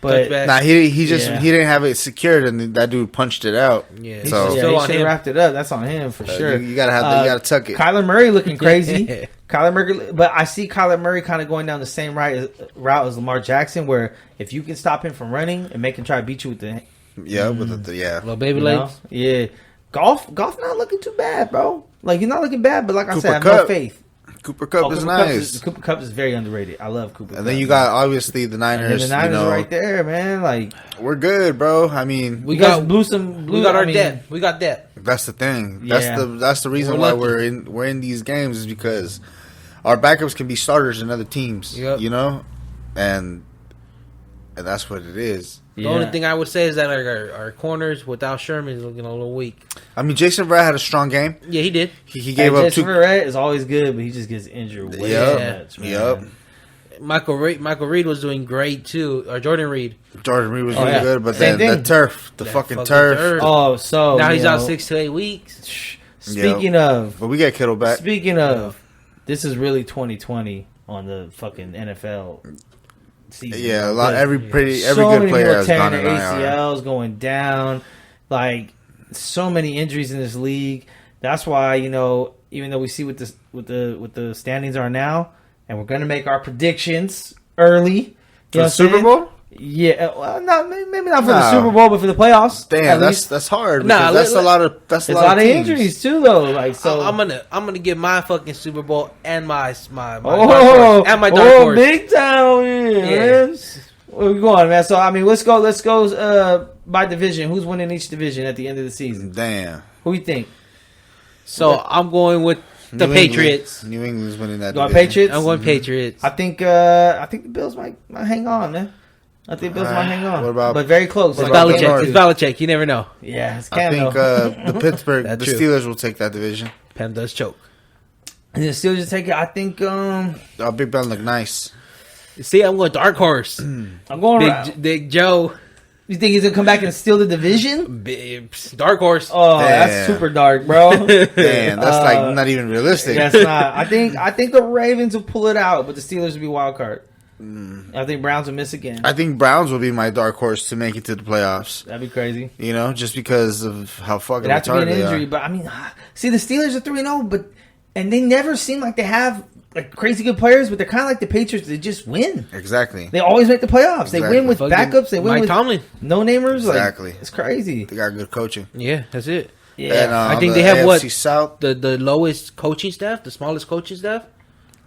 But he didn't have it secured, and that dude punched it out. Yeah, so he should have wrapped it up. That's on him for sure. You gotta tuck it. Kyler Murray looking crazy. Kyler Murray, but I see Kyler Murray kind of going down the same route as Lamar Jackson, where if you can stop him from running and make him try to beat you with the little baby legs. Yeah. Golf not looking too bad, bro. Like, he's not looking bad, but like I said, I have no faith. Cooper Kupp is nice. Cooper Kupp is very underrated. I love Cooper Kupp. And then you got, obviously, the Niners. And the Niners right there, man. Like, we're good, bro. I mean, we got our depth. We got depth. That's the thing. That's the reason why we're in these games is because our backups can be starters in other teams. Yep. You know? And that's what it is. The only thing I would say is that our corners without Sherman is looking a little weak. I mean, Jason Verrett had a strong game. Yeah, he did. He gave up Jason Verrett is always good, but he just gets injured way too much. Man. Yep. Michael Reed was doing great too, or Jordan Reed. Jordan Reed was really good, but then the turf, the fucking turf. Oh, so now he's out 6 to 8 weeks. Speaking of, but we get Kittle back. Speaking of, this is really 2020 on the fucking NFL. Season. Yeah, every good player has gone in ACLs going down, like so many injuries in this league. That's why, you know, even though we see what the standings are now, and we're gonna make our predictions early for the Super Bowl. Yeah, well, maybe not for the Super Bowl, but for the playoffs. Damn, that's hard. That's a lot of injuries too, though. Like, so I'm gonna get my fucking Super Bowl and my dark horse and my dark horse. Big time, man. Where we going, man? So I mean, let's go by division. Who's winning each division at the end of the season? Damn. Who you think? So I'm going with the Patriots. New England's winning that. Going Patriots. I'm going Patriots. I think the Bills might hang on, man. I think Bills might hang on. But very close. It's Belichick. You never know. Yeah, it's I think the Pittsburgh, the Steelers will take that division. Penn does choke. And the Steelers take it. I think. Big Ben look nice. See, I'm going dark horse. I'm going Big Joe. You think he's gonna come back and steal the division? Dark horse. Oh, that's super dark, bro. Damn, that's like not even realistic. That's not. I think the Ravens will pull it out, but the Steelers will be wild card. I think Browns will miss again. I think Browns will be my dark horse to make it to the playoffs. That'd be crazy. You know, just because of how fucking it'd have to be an injury, they are. but I mean, see, the Steelers are 3-0, and they never seem like they have like crazy good players, but they're kind of like the Patriots. They just win. Exactly. They always make the playoffs. They win with backups. They win Mike with Tomlin. No-namers. Exactly. Like, it's crazy. They got good coaching. Yeah, that's it. Yeah. And, I think they have AFC South, the lowest coaching staff, the smallest coaching staff.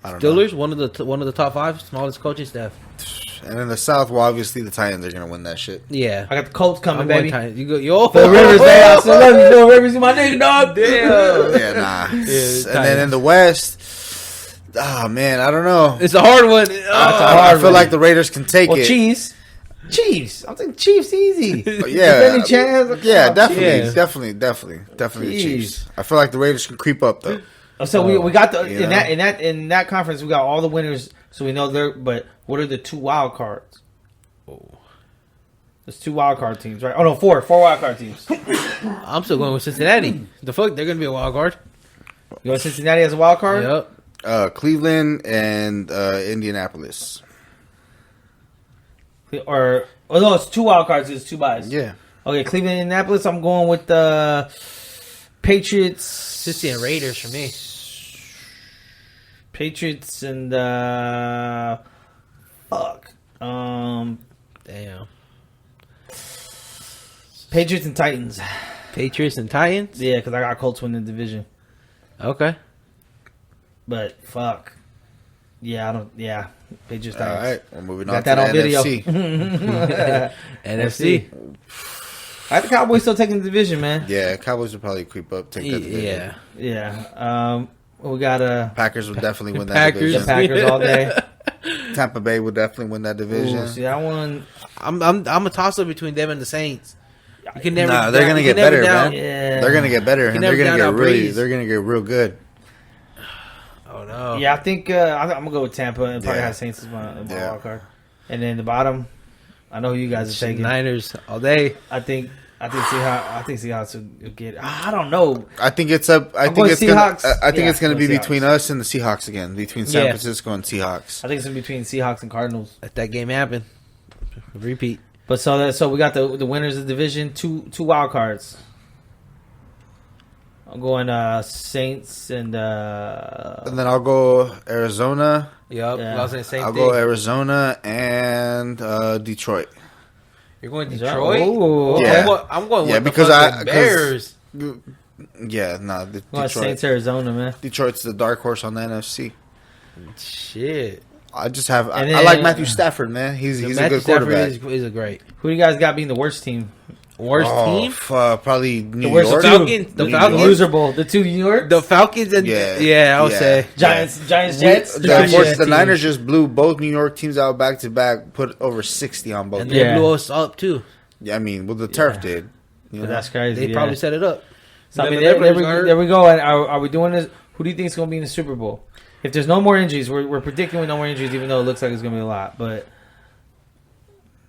I don't Steelers, know. one of the top 5 smallest coaching staff. And in the South, well, obviously the Titans are gonna win that shit. Yeah, I got the Colts coming, baby. You go, yo, Phil Rivers, baby. I still love you, Phil Rivers. You my nigga, dog. Damn. Yeah, nah. And then in the West, oh man, I don't know. It's a hard one. I feel like the Raiders can take it. Chiefs. I'm thinking Chiefs easy. Yeah, any chance? Yeah, definitely Chiefs. I feel like the Raiders can creep up though. So we got the in that conference we got all the winners, so we know they're. But what are the 2 wild cards? There's 2 wild card teams, right? Oh no, 4 wild card teams. I'm still going with Cincinnati. The fuck, they're gonna be a wild card. You want Cincinnati as a wild card? Yep. Cleveland and Indianapolis. Or no, it's 2 wild cards. It's 2 buys. Yeah. Okay, Cleveland, Indianapolis. I'm going with the Patriots. Cincinnati and Raiders for me. Patriots and damn. Patriots and Titans. Patriots and Titans. Yeah, because I got Colts winning the division. Okay. But fuck. Yeah, I don't. Yeah, Patriots. Titans. All right, we're moving got on that to on the video. NFC. NFC. I think Cowboys still taking the division, man. Yeah, Cowboys will probably creep up, take that division. Yeah. We got Packers will definitely win that division. The Packers all day. Tampa Bay will definitely win that division. Ooh, see, I won. I'm a toss up between them and the Saints. You can never. Nah, they're gonna get better, man. Yeah. They're gonna get better, and they're gonna get real good. Oh no. Yeah, I think I'm gonna go with Tampa and probably have Saints as my wild card. And then the bottom, I know who you guys are taking. Niners all day. I think Seahawks will get. I don't know. I think it's up. I think it's gonna be between us and the Seahawks again. Between San Francisco and Seahawks. I think it's between Seahawks and Cardinals. Let that game happen. Repeat. But so we got the winners of the division. Two wild cards. I'm going Saints and then I'll go Arizona. Yep. Yeah. I was gonna say I'll go Arizona and Detroit. You're going Detroit? Ooh, yeah. I'm going with because the Bears. Yeah, nah, Detroit. Saints, Arizona, man. Detroit's the dark horse on the NFC. Shit. I like Matthew Stafford, man. He's a good quarterback. He's a great. Who do you guys got being the worst team? Worst team? Probably New York. York. The Falcons. Loser Bowl. The 2 New York. The Falcons and I would say Giants, Jets. The Niners just blew both New York teams out back to back. Put over 60 on both. And they blew us up too. Yeah, I mean, well, the turf did. You know? That's crazy. They probably set it up. So I mean, there we go. And are we doing this? Who do you think is going to be in the Super Bowl? If there's no more injuries, we're predicting with no more injuries, even though it looks like it's going to be a lot. But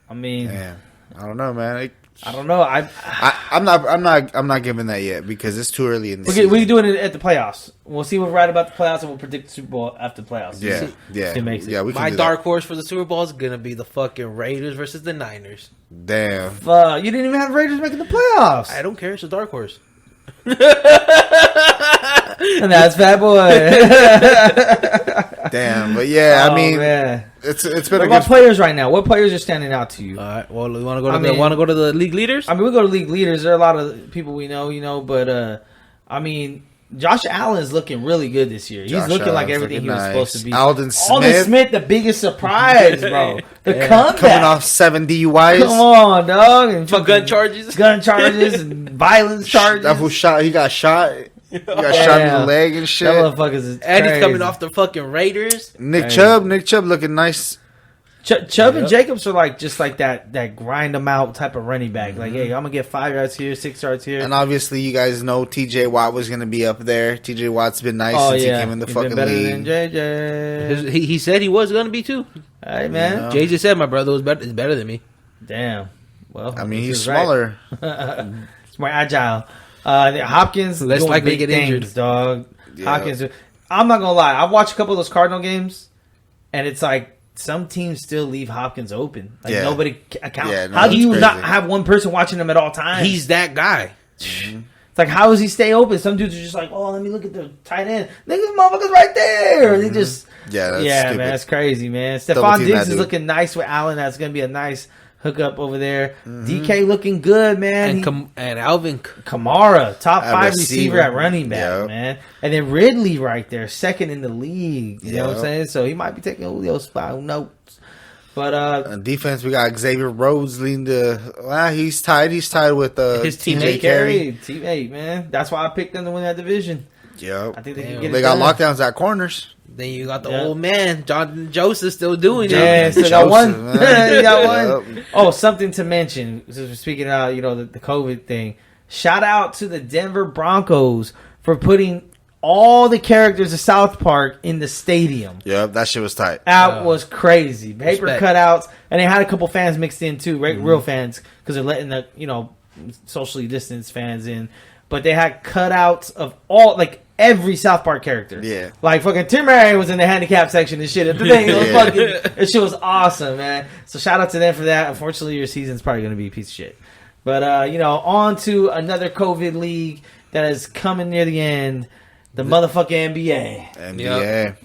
I mean, I don't know, man. I don't know. I'm not giving that yet because it's too early in the season. We can do it at the playoffs. We'll see what's right about the playoffs, and we'll predict the Super Bowl after the playoffs. Yeah. My dark horse for the Super Bowl is gonna be the fucking Raiders versus the Niners. Damn. You didn't even have Raiders making the playoffs. I don't care. It's a dark horse. And that's Fat Boy. Damn, but yeah, I mean, it's been what about players right now? What players are standing out to you? All right. Well, we want to go to the league leaders. I mean, we go to league leaders. There are a lot of people we know, but I mean, Josh Allen's looking really good this year. He's looking like everything he was supposed to be. Alden Smith, the biggest surprise, bro. The comeback. Coming off 7 DUIs. Come on, dog. And for gun charges and violence charges. That was shot. He got shot. He got shot in the leg and shit. That motherfucker's and he's coming off the fucking Raiders. Nick Chubb looking nice. Chubb and Jacobs are like just like that grind them out type of running back. Like, hey, I'm gonna get 5 yards here, 6 yards here. And obviously, you guys know T.J. Watt was gonna be up there. T.J. Watt's been nice since he came in the fucking league. Than JJ. He said he was gonna be too. Hey man, JJ said my brother is better than me. Damn. Well, I mean, he's smaller. Right. It's more agile. Hopkins less likely to get injured, dog. Yeah. Hopkins. I'm not gonna lie. I've watched a couple of those Cardinal games, and it's like some teams still leave Hopkins open. Like nobody accounts. Yeah, how do you not have one person watching him at all times? He's that guy. It's like, how does he stay open? Some dudes are just like, oh, let me look at the tight end. Look at the motherfuckers right there. They just that's man, that's crazy, man. Stephon Diggs is looking nice with Allen. That's gonna be a nice hookup over there. DK looking good, man. And Alvin Kamara, top 5 receiver at running back, man. And then Ridley right there, second in the league. You know what I'm saying? So he might be taking Julio's spot. Who knows? But on defense, we got Xavier Rhodes leading the. He's tied. He's tied with his teammate Carey. Teammate, man. That's why I picked them to win that division. Yep. I think they can get. They got lockdowns at corners. Then you got the old man, Jonathan Joseph, still doing it. Yeah, still got one. You got one. Oh, something to mention. Speaking of, the COVID thing. Shout out to the Denver Broncos for putting all the characters of South Park in the stadium. Yep, that shit was tight. That was crazy. Paper cutouts, and they had a couple fans mixed in too, right? Real fans, because they're letting the socially distanced fans in. But they had cutouts of every South Park character. Yeah. Like fucking Tim Murray was in the handicap section and shit. That shit was awesome, man. So shout out to them for that. Unfortunately, your season's probably going to be a piece of shit. But, on to another COVID league that is coming near the end. The motherfucking NBA.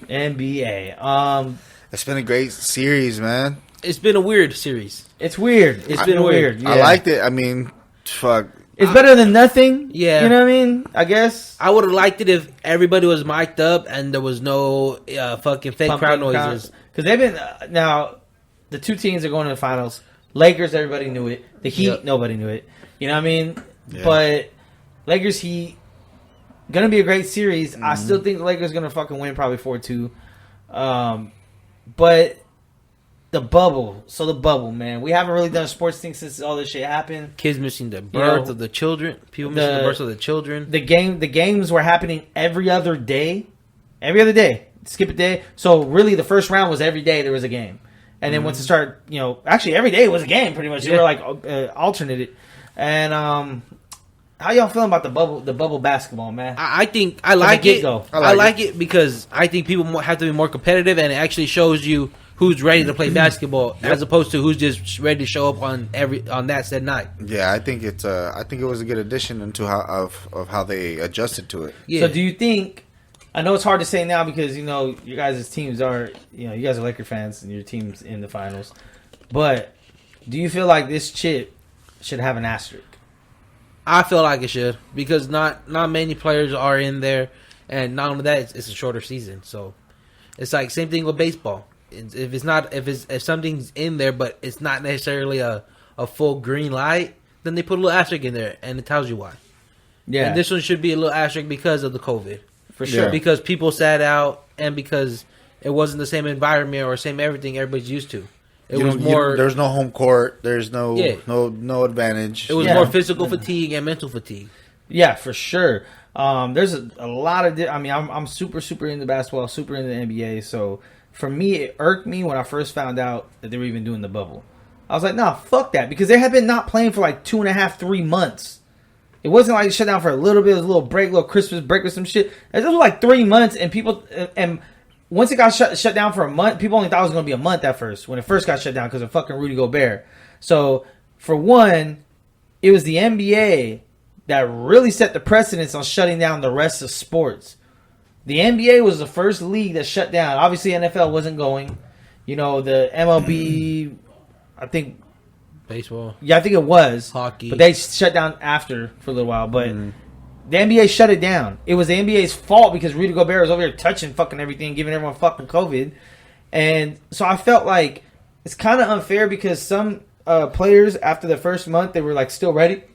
NBA. It's been a great series, man. It's been a weird series. It's weird. It's been weird. Yeah. I liked it. I mean, fuck. It's better than nothing. Yeah. You know what I mean? I guess. I would have liked it if everybody was mic'd up and there was no fucking fake crowd noises. Because they've been... now, the two teams are going to the finals. Lakers, everybody knew it. The Heat, nobody knew it. You know what I mean? Yeah. But Lakers, Heat, going to be a great series. I still think the Lakers going to fucking win probably 4-2. But... The bubble, man. We haven't really done a sports thing since all this shit happened. Kids missing the birth of the children. People missing the birth of the children. The games were happening every other day. Skip a day. So really, the first round was every day there was a game, and then once it started, actually every day was a game pretty much. You were like alternated. And how y'all feeling about the bubble basketball, man? I think I like it. I like it because I think people have to be more competitive, and it actually shows you who's ready to play basketball as opposed to who's just ready to show up on that said night. Yeah, I think it was a good addition into how they adjusted to it. Yeah. So do you think? I know it's hard to say now because your guys' teams are you guys are Laker fans and your team's in the finals, but do you feel like this chip should have an asterisk? I feel like it should because not many players are in there, and not only that, it's a shorter season, so it's like same thing with baseball. If something's in there, but it's not necessarily a full green light, then they put a little asterisk in there, and it tells you why. Yeah, and this one should be a little asterisk because of the COVID, for sure. Because people sat out, and because it wasn't the same environment or same everything everybody's used to. It was more. There's no home court. There's no advantage. It was more physical fatigue and mental fatigue. Yeah, for sure. There's a lot of. I'm super into basketball, super into the NBA, so. For me, it irked me when I first found out that they were even doing the bubble. I was like, nah, fuck that. Because they had been not playing for like 2.5, 3 months. It wasn't like it shut down for a little bit. It was a little break, little Christmas break or some shit. It was like 3 months. And once it got shut down for a month, people only thought it was going to be a month at first. When it first got shut down because of fucking Rudy Gobert. So, for one, it was the NBA that really set the precedence on shutting down the rest of sports. The NBA was the first league that shut down. Obviously, NFL wasn't going. The MLB, I think... Baseball. Yeah, I think it was. Hockey. But they shut down after for a little while. But the NBA shut it down. It was the NBA's fault because Rudy Gobert was over here touching fucking everything, giving everyone fucking COVID. And so I felt like it's kind of unfair because some players, after the first month, they were like still ready.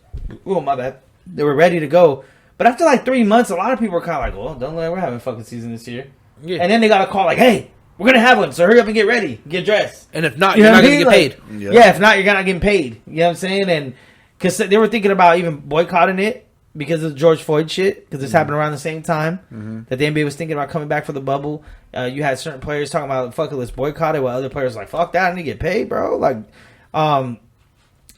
Oh, my bad. They were ready to go. But after like 3 months, a lot of people were kind of like, well, don't let we're having a fucking season this year. Yeah. And then they got a call like, hey, we're gonna have one, so hurry up and get ready, get dressed. And if not, you're not gonna get paid. Yeah, if not, you're not getting paid. You know what I'm saying? And because they were thinking about even boycotting it because of the George Floyd shit, because this happened around the same time that the NBA was thinking about coming back for the bubble. You had certain players talking about, fuck it, let's boycott it, while other players were like, fuck that, I need to get paid, bro. Like, I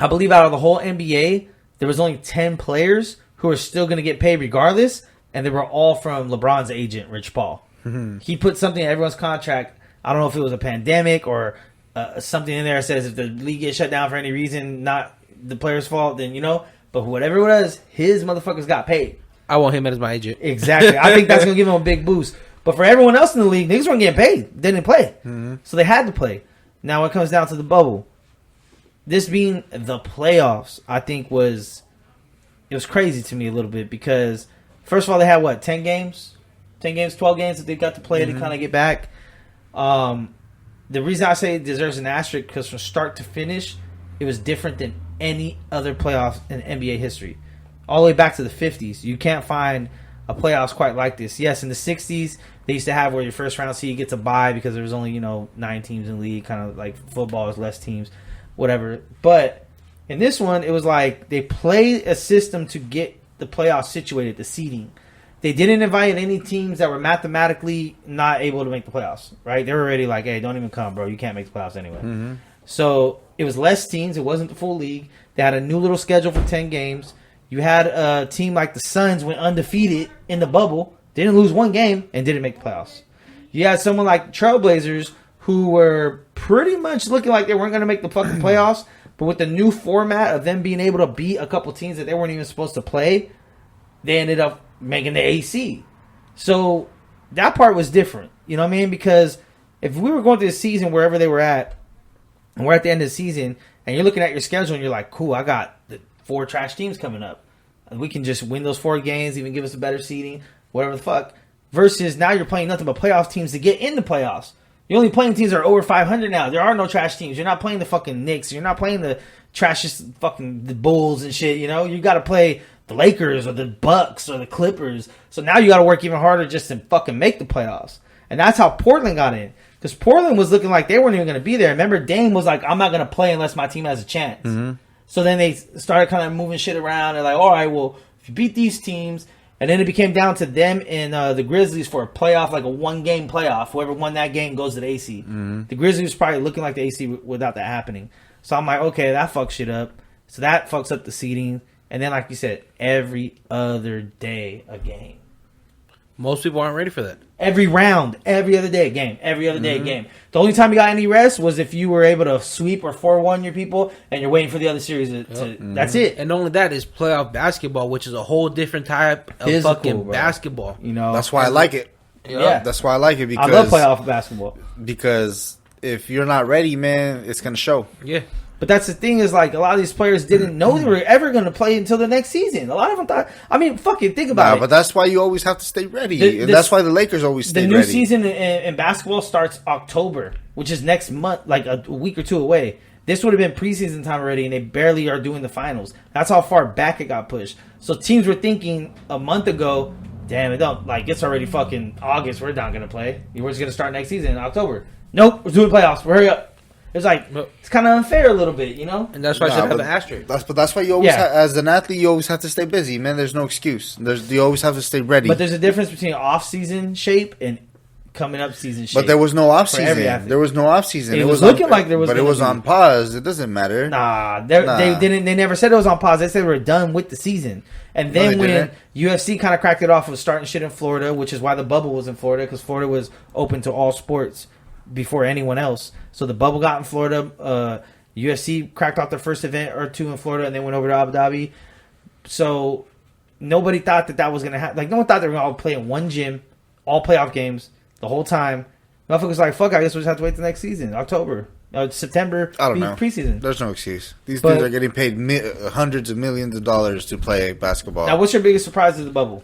believe out of the whole NBA, there was only 10 players who are still going to get paid regardless, and they were all from LeBron's agent, Rich Paul. He put something in everyone's contract. I don't know if it was a pandemic or something in there that says if the league gets shut down for any reason, not the player's fault, then, but whatever it was, his motherfuckers got paid. I want him as my agent. Exactly. I think that's going to give him a big boost. But for everyone else in the league, niggas weren't getting paid. They didn't play. So they had to play. Now when it comes down to the bubble, this being the playoffs, I think it was crazy to me a little bit because, first of all, they had, 10 games? 10 games, 12 games that they got to play to kind of get back. The reason I say it deserves an asterisk because from start to finish, it was different than any other playoffs in NBA history. All the way back to the 50s. You can't find a playoffs quite like this. Yes, in the 60s, they used to have where your first round seed gets a bye because there was only, 9 teams in the league, kind of like football is less teams, whatever. But in this one, it was like they played a system to get the playoffs situated, the seeding. They didn't invite any teams that were mathematically not able to make the playoffs, right? They were already like, hey, don't even come, bro. You can't make the playoffs anyway. So it was less teams. It wasn't the full league. They had a new little schedule for 10 games. You had a team like the Suns went undefeated in the bubble, didn't lose one game, and didn't make the playoffs. You had someone like Trailblazers who were pretty much looking like they weren't going to make the fucking playoffs, but with the new format of them being able to beat a couple teams that they weren't even supposed to play, they ended up making the AC. So that part was different. You know what I mean? Because if we were going through the season wherever they were at, and we're at the end of the season, and you're looking at your schedule and you're like, cool, I got the 4 trash teams coming up. And we can just win those 4 games, even give us a better seeding, whatever the fuck. Versus now you're playing nothing but playoff teams to get in the playoffs. You're only playing teams that are over 500 now. There are no trash teams. You're not playing the fucking Knicks. You're not playing the trashiest fucking the Bulls and shit, You got to play the Lakers or the Bucks or the Clippers. So now you got to work even harder just to fucking make the playoffs. And that's how Portland got in. Because Portland was looking like they weren't even going to be there. Remember, Dame was like, I'm not going to play unless my team has a chance. So then they started kind of moving shit around. They're like, all right, well, if you beat these teams. And then it became down to them and the Grizzlies for a playoff, like a 1-game playoff. Whoever won that game goes to the AC. The Grizzlies was probably looking like the AC without that happening. So I'm like, okay, that fucks shit up. So that fucks up the seeding. And then, like you said, every other day a game. Most people aren't ready for that. Every round, every other day a game. Every other day a game. The only time you got any rest was if you were able to sweep or 4-1 your people and you're waiting for the other series to that's it. And only that is playoff basketball, which is a whole different type of physical, fucking basketball. That's why I like it. Yeah. That's why I like it because I love playoff basketball. Because if you're not ready, man, it's going to show. Yeah. But that's the thing is, like, a lot of these players didn't know they were ever going to play until the next season. A lot of them thought, I mean, fucking think about it. But that's why you always have to stay ready. And that's why the Lakers always stay ready. The new season in basketball starts October, which is next month, like a week or 2 away. This would have been preseason time already, and they barely are doing the finals. That's how far back it got pushed. So teams were thinking a month ago, damn, it's already fucking August. We're not going to play. We're just going to start next season in October. Nope, we're doing playoffs. Hurry up. It's like, it's kind of unfair a little bit, And that's why I should have an asterisk. That's why you always, as an athlete, you always have to stay busy, man. There's no excuse. You always have to stay ready. But there's a difference between off-season shape and coming up season shape. But there was no off-season. There was no off-season. It was looking like there was. But it was on pause. It doesn't matter. They didn't. They never said it was on pause. They said we were done with the season. And then when UFC kind of cracked it off with starting shit in Florida, which is why the bubble was in Florida, because Florida was open to all sports before anyone else. So the bubble got in Florida. UFC cracked off their first event or 2 in Florida, and then went over to Abu Dhabi. So nobody thought that was going to happen. Like, no one thought they were going to all play in one gym, all playoff games the whole time. Motherfuckers like, fuck, I guess we'll just have to wait the next season, October. September, I don't know. Preseason. There's no excuse. These dudes are getting paid hundreds of millions of dollars to play basketball. Now, what's your biggest surprise of the bubble?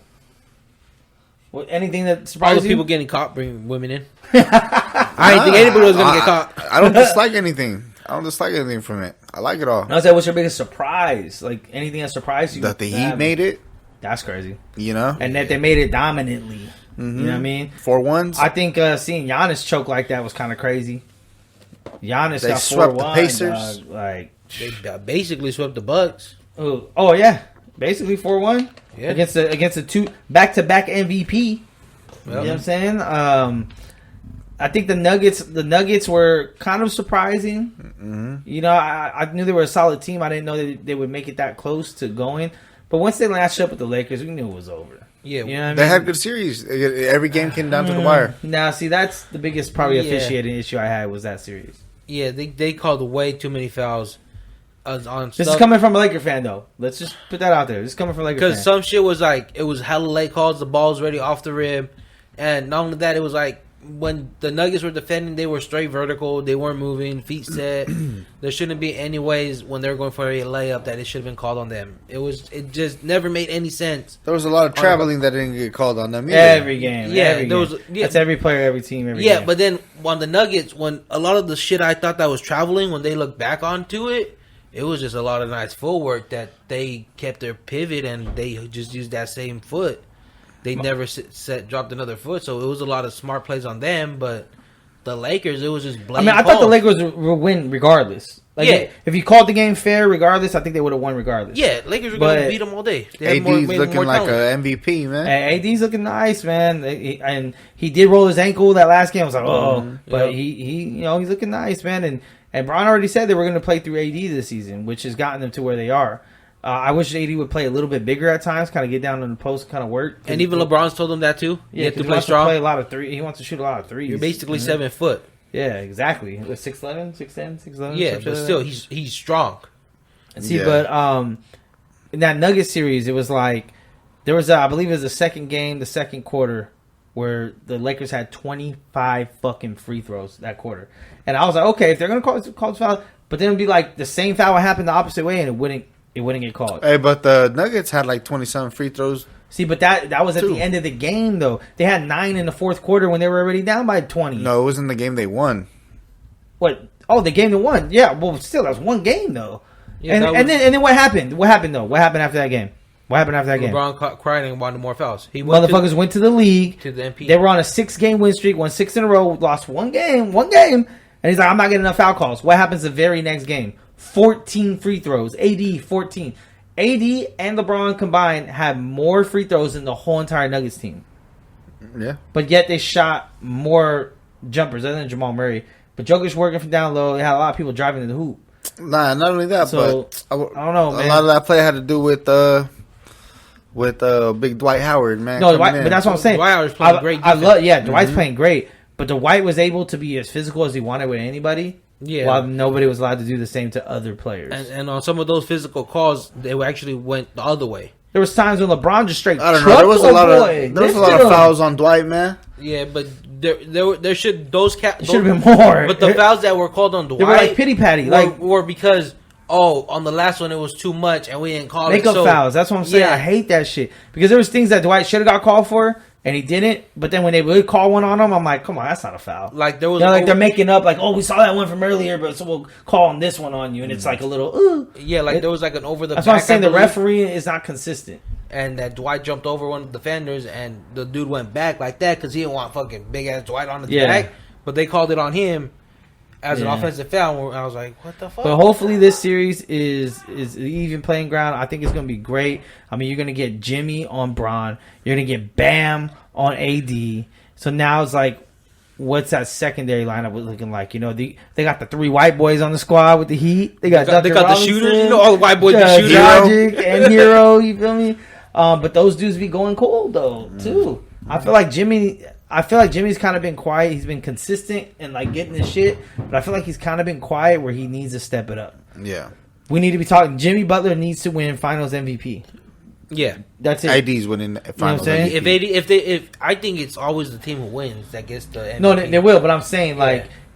Anything that surprised you? All the people getting caught bringing women in. I didn't think anybody was going to get caught. I don't dislike anything. I don't dislike anything from it. I like it all. I was like, what's your biggest surprise? Like, anything that surprised you? That the Heat made it? That's crazy. And that they made it dominantly. You know what I mean? 4-1s. I think seeing Giannis choke like that was kind of crazy. Giannis they got swept 4-1, the Pacers. dog. Like they basically swept the Bucks. Oh yeah, basically 4-1 against a two back-to-back MVP. You know what I'm saying? I think the Nuggets were kind of surprising. Mm-hmm. You know, I knew they were a solid team. I didn't know that they would make it that close to going. But once they latched up with the Lakers, we knew it was over. Yeah, you know they had good series. Every game came down to the wire. Now, see, that's the biggest probably officiating issue I had was that series. Yeah, they called way too many fouls. On this is coming from a Laker fan, though. Let's just put that out there. This is coming from a Laker fan. Because some shit was like, it was hella late calls. The ball's already off the rim. And not only that, it was like, when the Nuggets were defending, they were straight vertical. They weren't moving, feet set. There shouldn't be any ways when they were going for a layup that it should have been called on them. It just never made any sense. There was a lot of traveling that didn't get called on them either. Every game. Yeah, every there game. was. Yeah. That's every player, every team, every game. But then on the Nuggets, when a lot of the shit I thought that was traveling, when they look back onto it, it was just a lot of nice footwork that they kept their pivot and they just used that same foot. They never dropped another foot, so it was a lot of smart plays on them. But the Lakers, it was just blatant. I thought the Lakers would win regardless. Like, if you called the game fair regardless, I think they would have won regardless. Yeah, Lakers were going to beat them all day. AD's looking like an MVP, man. AD's looking nice, man. And he did roll his ankle that last game. I was like, but he's looking nice, man. And Bron already said they were going to play through AD this season, which has gotten them to where they are. I wish AD would play a little bit bigger at times, kind of get down in the post, kind of work. And even LeBron's told him that too. Yeah, he wants to play a lot of threes. He wants to shoot a lot of threes. You're basically 7 foot. Yeah, exactly. 6'11", 6'10", 6'11". Yeah, but still, he's strong. See, but in that Nuggets series, it was like there was I believe it was the second game, the second quarter, where the Lakers had 25 fucking free throws that quarter, and I was like, okay, if they're gonna call foul, but then it'd be like the same foul would happen the opposite way, and it wouldn't get called. Hey, but the Nuggets had like 27 free throws. See, but that was at the end of the game, though. They had 9 in the fourth quarter when they were already down by 20. No, it was in the game they won. What? Oh, the game they won. Yeah, well, still, that's one game, though. Yeah, and then what happened? What happened, though? What happened after that game? LeBron cried and wanted more fouls. Motherfuckers went to the league. To the MP. They were on a 6-game win streak, won 6 in a row, lost one game. And he's like, I'm not getting enough foul calls. What happens the very next game? 14 free throws. AD, 14. AD and LeBron combined had more free throws than the whole entire Nuggets team. Yeah. But yet they shot more jumpers other than Jamal Murray. But Jokic working from down low. They had a lot of people driving to the hoop. Nah, not only that, but I don't know, man. A lot of that play had to do with big Dwight Howard, man. No, but that's what I'm saying. Dwight Howard's playing great defense. Dwight's playing great. But Dwight was able to be as physical as he wanted with anybody. Yeah. While nobody was allowed to do the same to other players. And on some of those physical calls, they actually went the other way. There was times when LeBron just straight. I don't know. There was a lot of fouls on Dwight, man. Yeah, but there should have been more. But the fouls that were called on Dwight, they were like pity patty, were because on the last one it was too much and we didn't call make it. Make up fouls. That's what I'm saying. Yeah. I hate that shit because there was things that Dwight should have got called for. And he didn't, but then when they would call one on him, I'm like, come on, that's not a foul. Like there was, they're making up, like, oh, we saw that one from earlier, but so we'll call on this one on you, and it's like a little, ooh. Yeah, like there was like an over the. That's what I'm saying. The referee is not consistent. And that Dwight jumped over one of the defenders, and the dude went back like that because he didn't want fucking big ass Dwight on his back. But they called it on him as an offensive foul. And I was like, what the fuck? But hopefully this series is even playing ground. I think it's going to be great. I mean, you're going to get Jimmy on Bron. You're going to get Bam on AD. So now it's like, what's that secondary lineup looking like? You know, they got the 3 white boys on the squad with the Heat. They got the shooters. You know, all the white boys be shooters. Logic and Hero. You feel me? But those dudes be going cold though too. I feel like Jimmy's kind of been quiet. He's been consistent and like getting his shit, but I feel like he's kind of been quiet where he needs to step it up. Yeah, we need to be talking. Jimmy Butler needs to win Finals MVP. Yeah, that's it. AD's winning Finals MVP. If I think it's always the team who wins that gets the MVP. No, they will. But I'm saying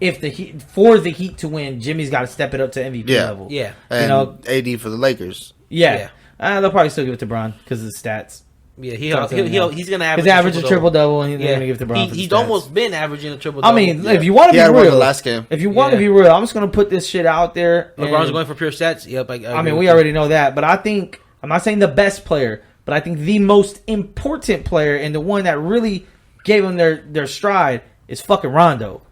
if the Heat to win, Jimmy's got to step it up to MVP level. Yeah, and AD for the Lakers. Yeah. They'll probably still give it to Bron because of the stats. Yeah, he's gonna average. His average a triple double, and he's gonna give it to Bron. He's almost been averaging a triple double. I mean, if you want to be real, the last game. If you want to be real, I'm just gonna put this shit out there. LeBron's going for pure stats. Yep. I mean, we already know that, but I think I'm not saying the best player, but I think the most important player and the one that really gave them their stride is fucking Rondo.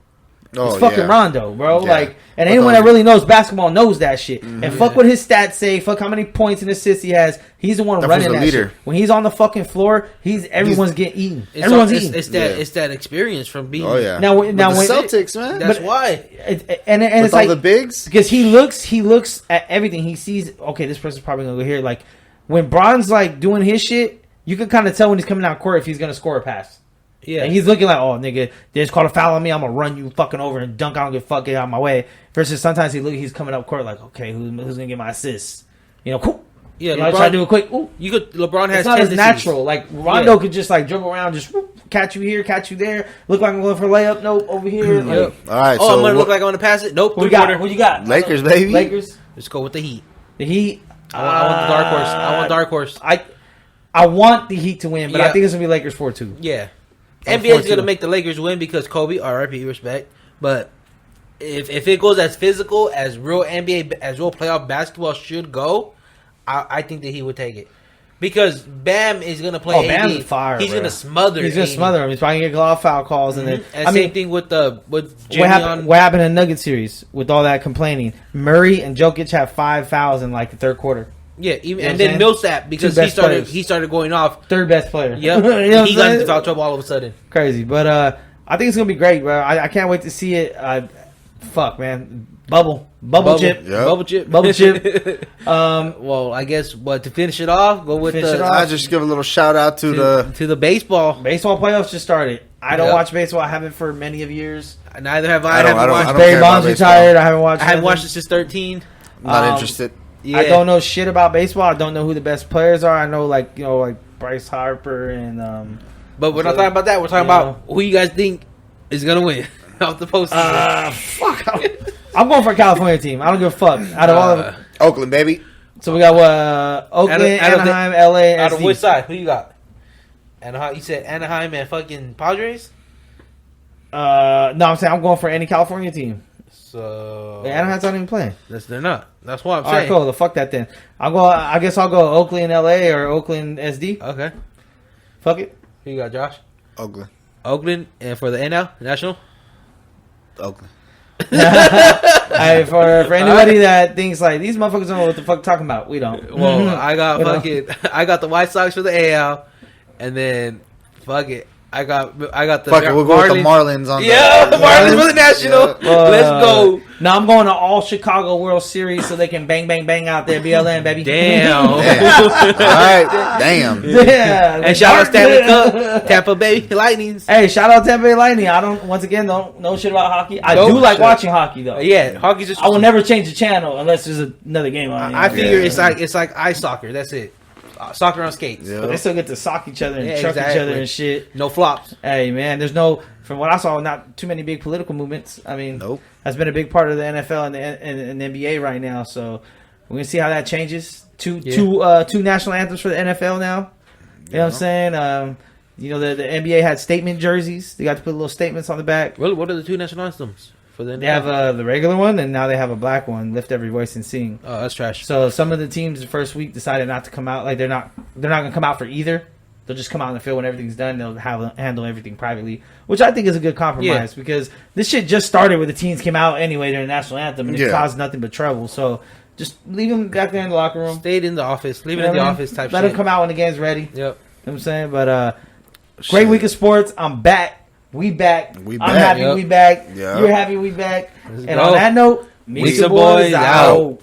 Oh, it's fucking Rondo, bro. Yeah. Like, and anyone that really knows basketball knows that shit. Mm-hmm. And fuck what his stats say. Fuck how many points and assists he has. He's the one running that shit. When he's on the fucking floor, everyone's getting eaten. Everyone's eating. It's that experience from being. Oh yeah. Now when Celtics, man. That's why. And it's all like the bigs because he looks at everything. He sees. Okay, this person's probably gonna go here. Like when Bron's like doing his shit, you can kind of tell when he's coming out court if he's gonna score a pass. Yeah, and he's looking like, oh, nigga, they just called a foul on me. I'm gonna run you fucking over and dunk. I don't give a fuck, get out of my way. Versus sometimes he's coming up court like, okay, who's gonna get my assists? You know, cool. Yeah, LeBron, try to do it quick. Ooh. LeBron has. It's not as natural. Like Rondo could just like dribble around, just catch you here, catch you there. Look like I'm going for a layup. Nope, over here. Like, all right. So I'm gonna look like I'm gonna pass it. Nope. Who you got? Lakers, baby. Lakers. Let's go with the Heat. The Heat. I want the dark horse. I want dark horse. I want the Heat to win, but I think it's gonna be Lakers 4-2. Yeah. NBA is going to make the Lakers win because Kobe, RIP, respect. But if it goes as physical as real NBA, as real playoff basketball should go, I think that he would take it. Because Bam is going to play AD. Bam's fire, He's going to smother He's going to smother him. He's probably going to get a lot of foul calls. And then, same thing with Jimmy what happened in the Nugget series with all that complaining? Murray and Jokic have 5 fouls in like the third quarter. Yeah, and then Millsap because he started going off. Third best player. Yep. You know he got into foul trouble all of a sudden. Crazy, but I think it's gonna be great, bro. I can't wait to see it. Fuck, man, bubble chip, yep. bubble chip. Well, I guess to finish it off, go with I just give a little shout out to the baseball. Baseball playoffs just started. I don't watch baseball. I haven't for many of years. Neither have I. I don't watched Barry Bonds retired. I haven't watched. I haven't watched it since 13. Not interested. Yeah. I don't know shit about baseball. I don't know who the best players are. I know like Bryce Harper and but we're not talking about that. We're talking about who you guys think is gonna win off the postseason. Fuck. I'm going for a California team. I don't give a fuck. Out of all of Oakland, baby. So we got Oakland, Anaheim, LA, out of which side? Who you got? Anaheim. You said Anaheim and fucking Padres? No, I'm saying I'm going for any California team. So Anaheim's not even playing. They're not. That's what I'm saying. All right, cool. The fuck that then. I guess I'll go Oakland, LA, or Oakland, SD. Okay. Fuck it. Who you got, Josh? Oakland, and for the NL National. Oakland. For anybody that thinks like these motherfuckers don't know what the fuck talking about, we don't. Well, I got the White Sox for the AL, and then fuck it. I got the we'll go with the Marlins on the Marlins for the National. Yeah. Let's go. Now I'm going to all Chicago World Series so they can bang bang bang out there, BLM baby. Damn. All right. Damn. Yeah. And shout out Stanley Cup, Tampa Bay Lightnings. Hey, shout out Tampa Bay Lightning. I don't know shit about hockey. I do like watching hockey though. Yeah, hockey's just. I will never change the channel unless there's another game on. I figure it's like ice soccer. That's it. Soccer on skates. But they still get to sock each other and truck each other and shit. No flops. Hey, man, from what I saw, not too many big political movements. I mean, nope. That's been a big part of the NFL and the NBA right now. So we're going to see how that changes. Two national anthems for the NFL now. You know what I'm saying? The NBA had statement jerseys. They got to put little statements on the back. Really? What are the two national anthems? They have the regular one, and now they have a black one. Lift every voice and sing. Oh, that's trash. So some of the teams the first week decided not to come out. Like they're not going to come out for either. They'll just come out in the field when everything's done. They'll handle everything privately, which I think is a good compromise because this shit just started where the teams came out anyway during the national anthem and it caused nothing but trouble. So just leave them back there in the locker room. Stayed in the office. Leave it in the office type. Let them come out when the game's ready. Yep. You know what I'm saying? But great week of sports. I'm back. We back. I'm happy we back. Yep. You're happy we back. And on that note, Mixta Boyz out.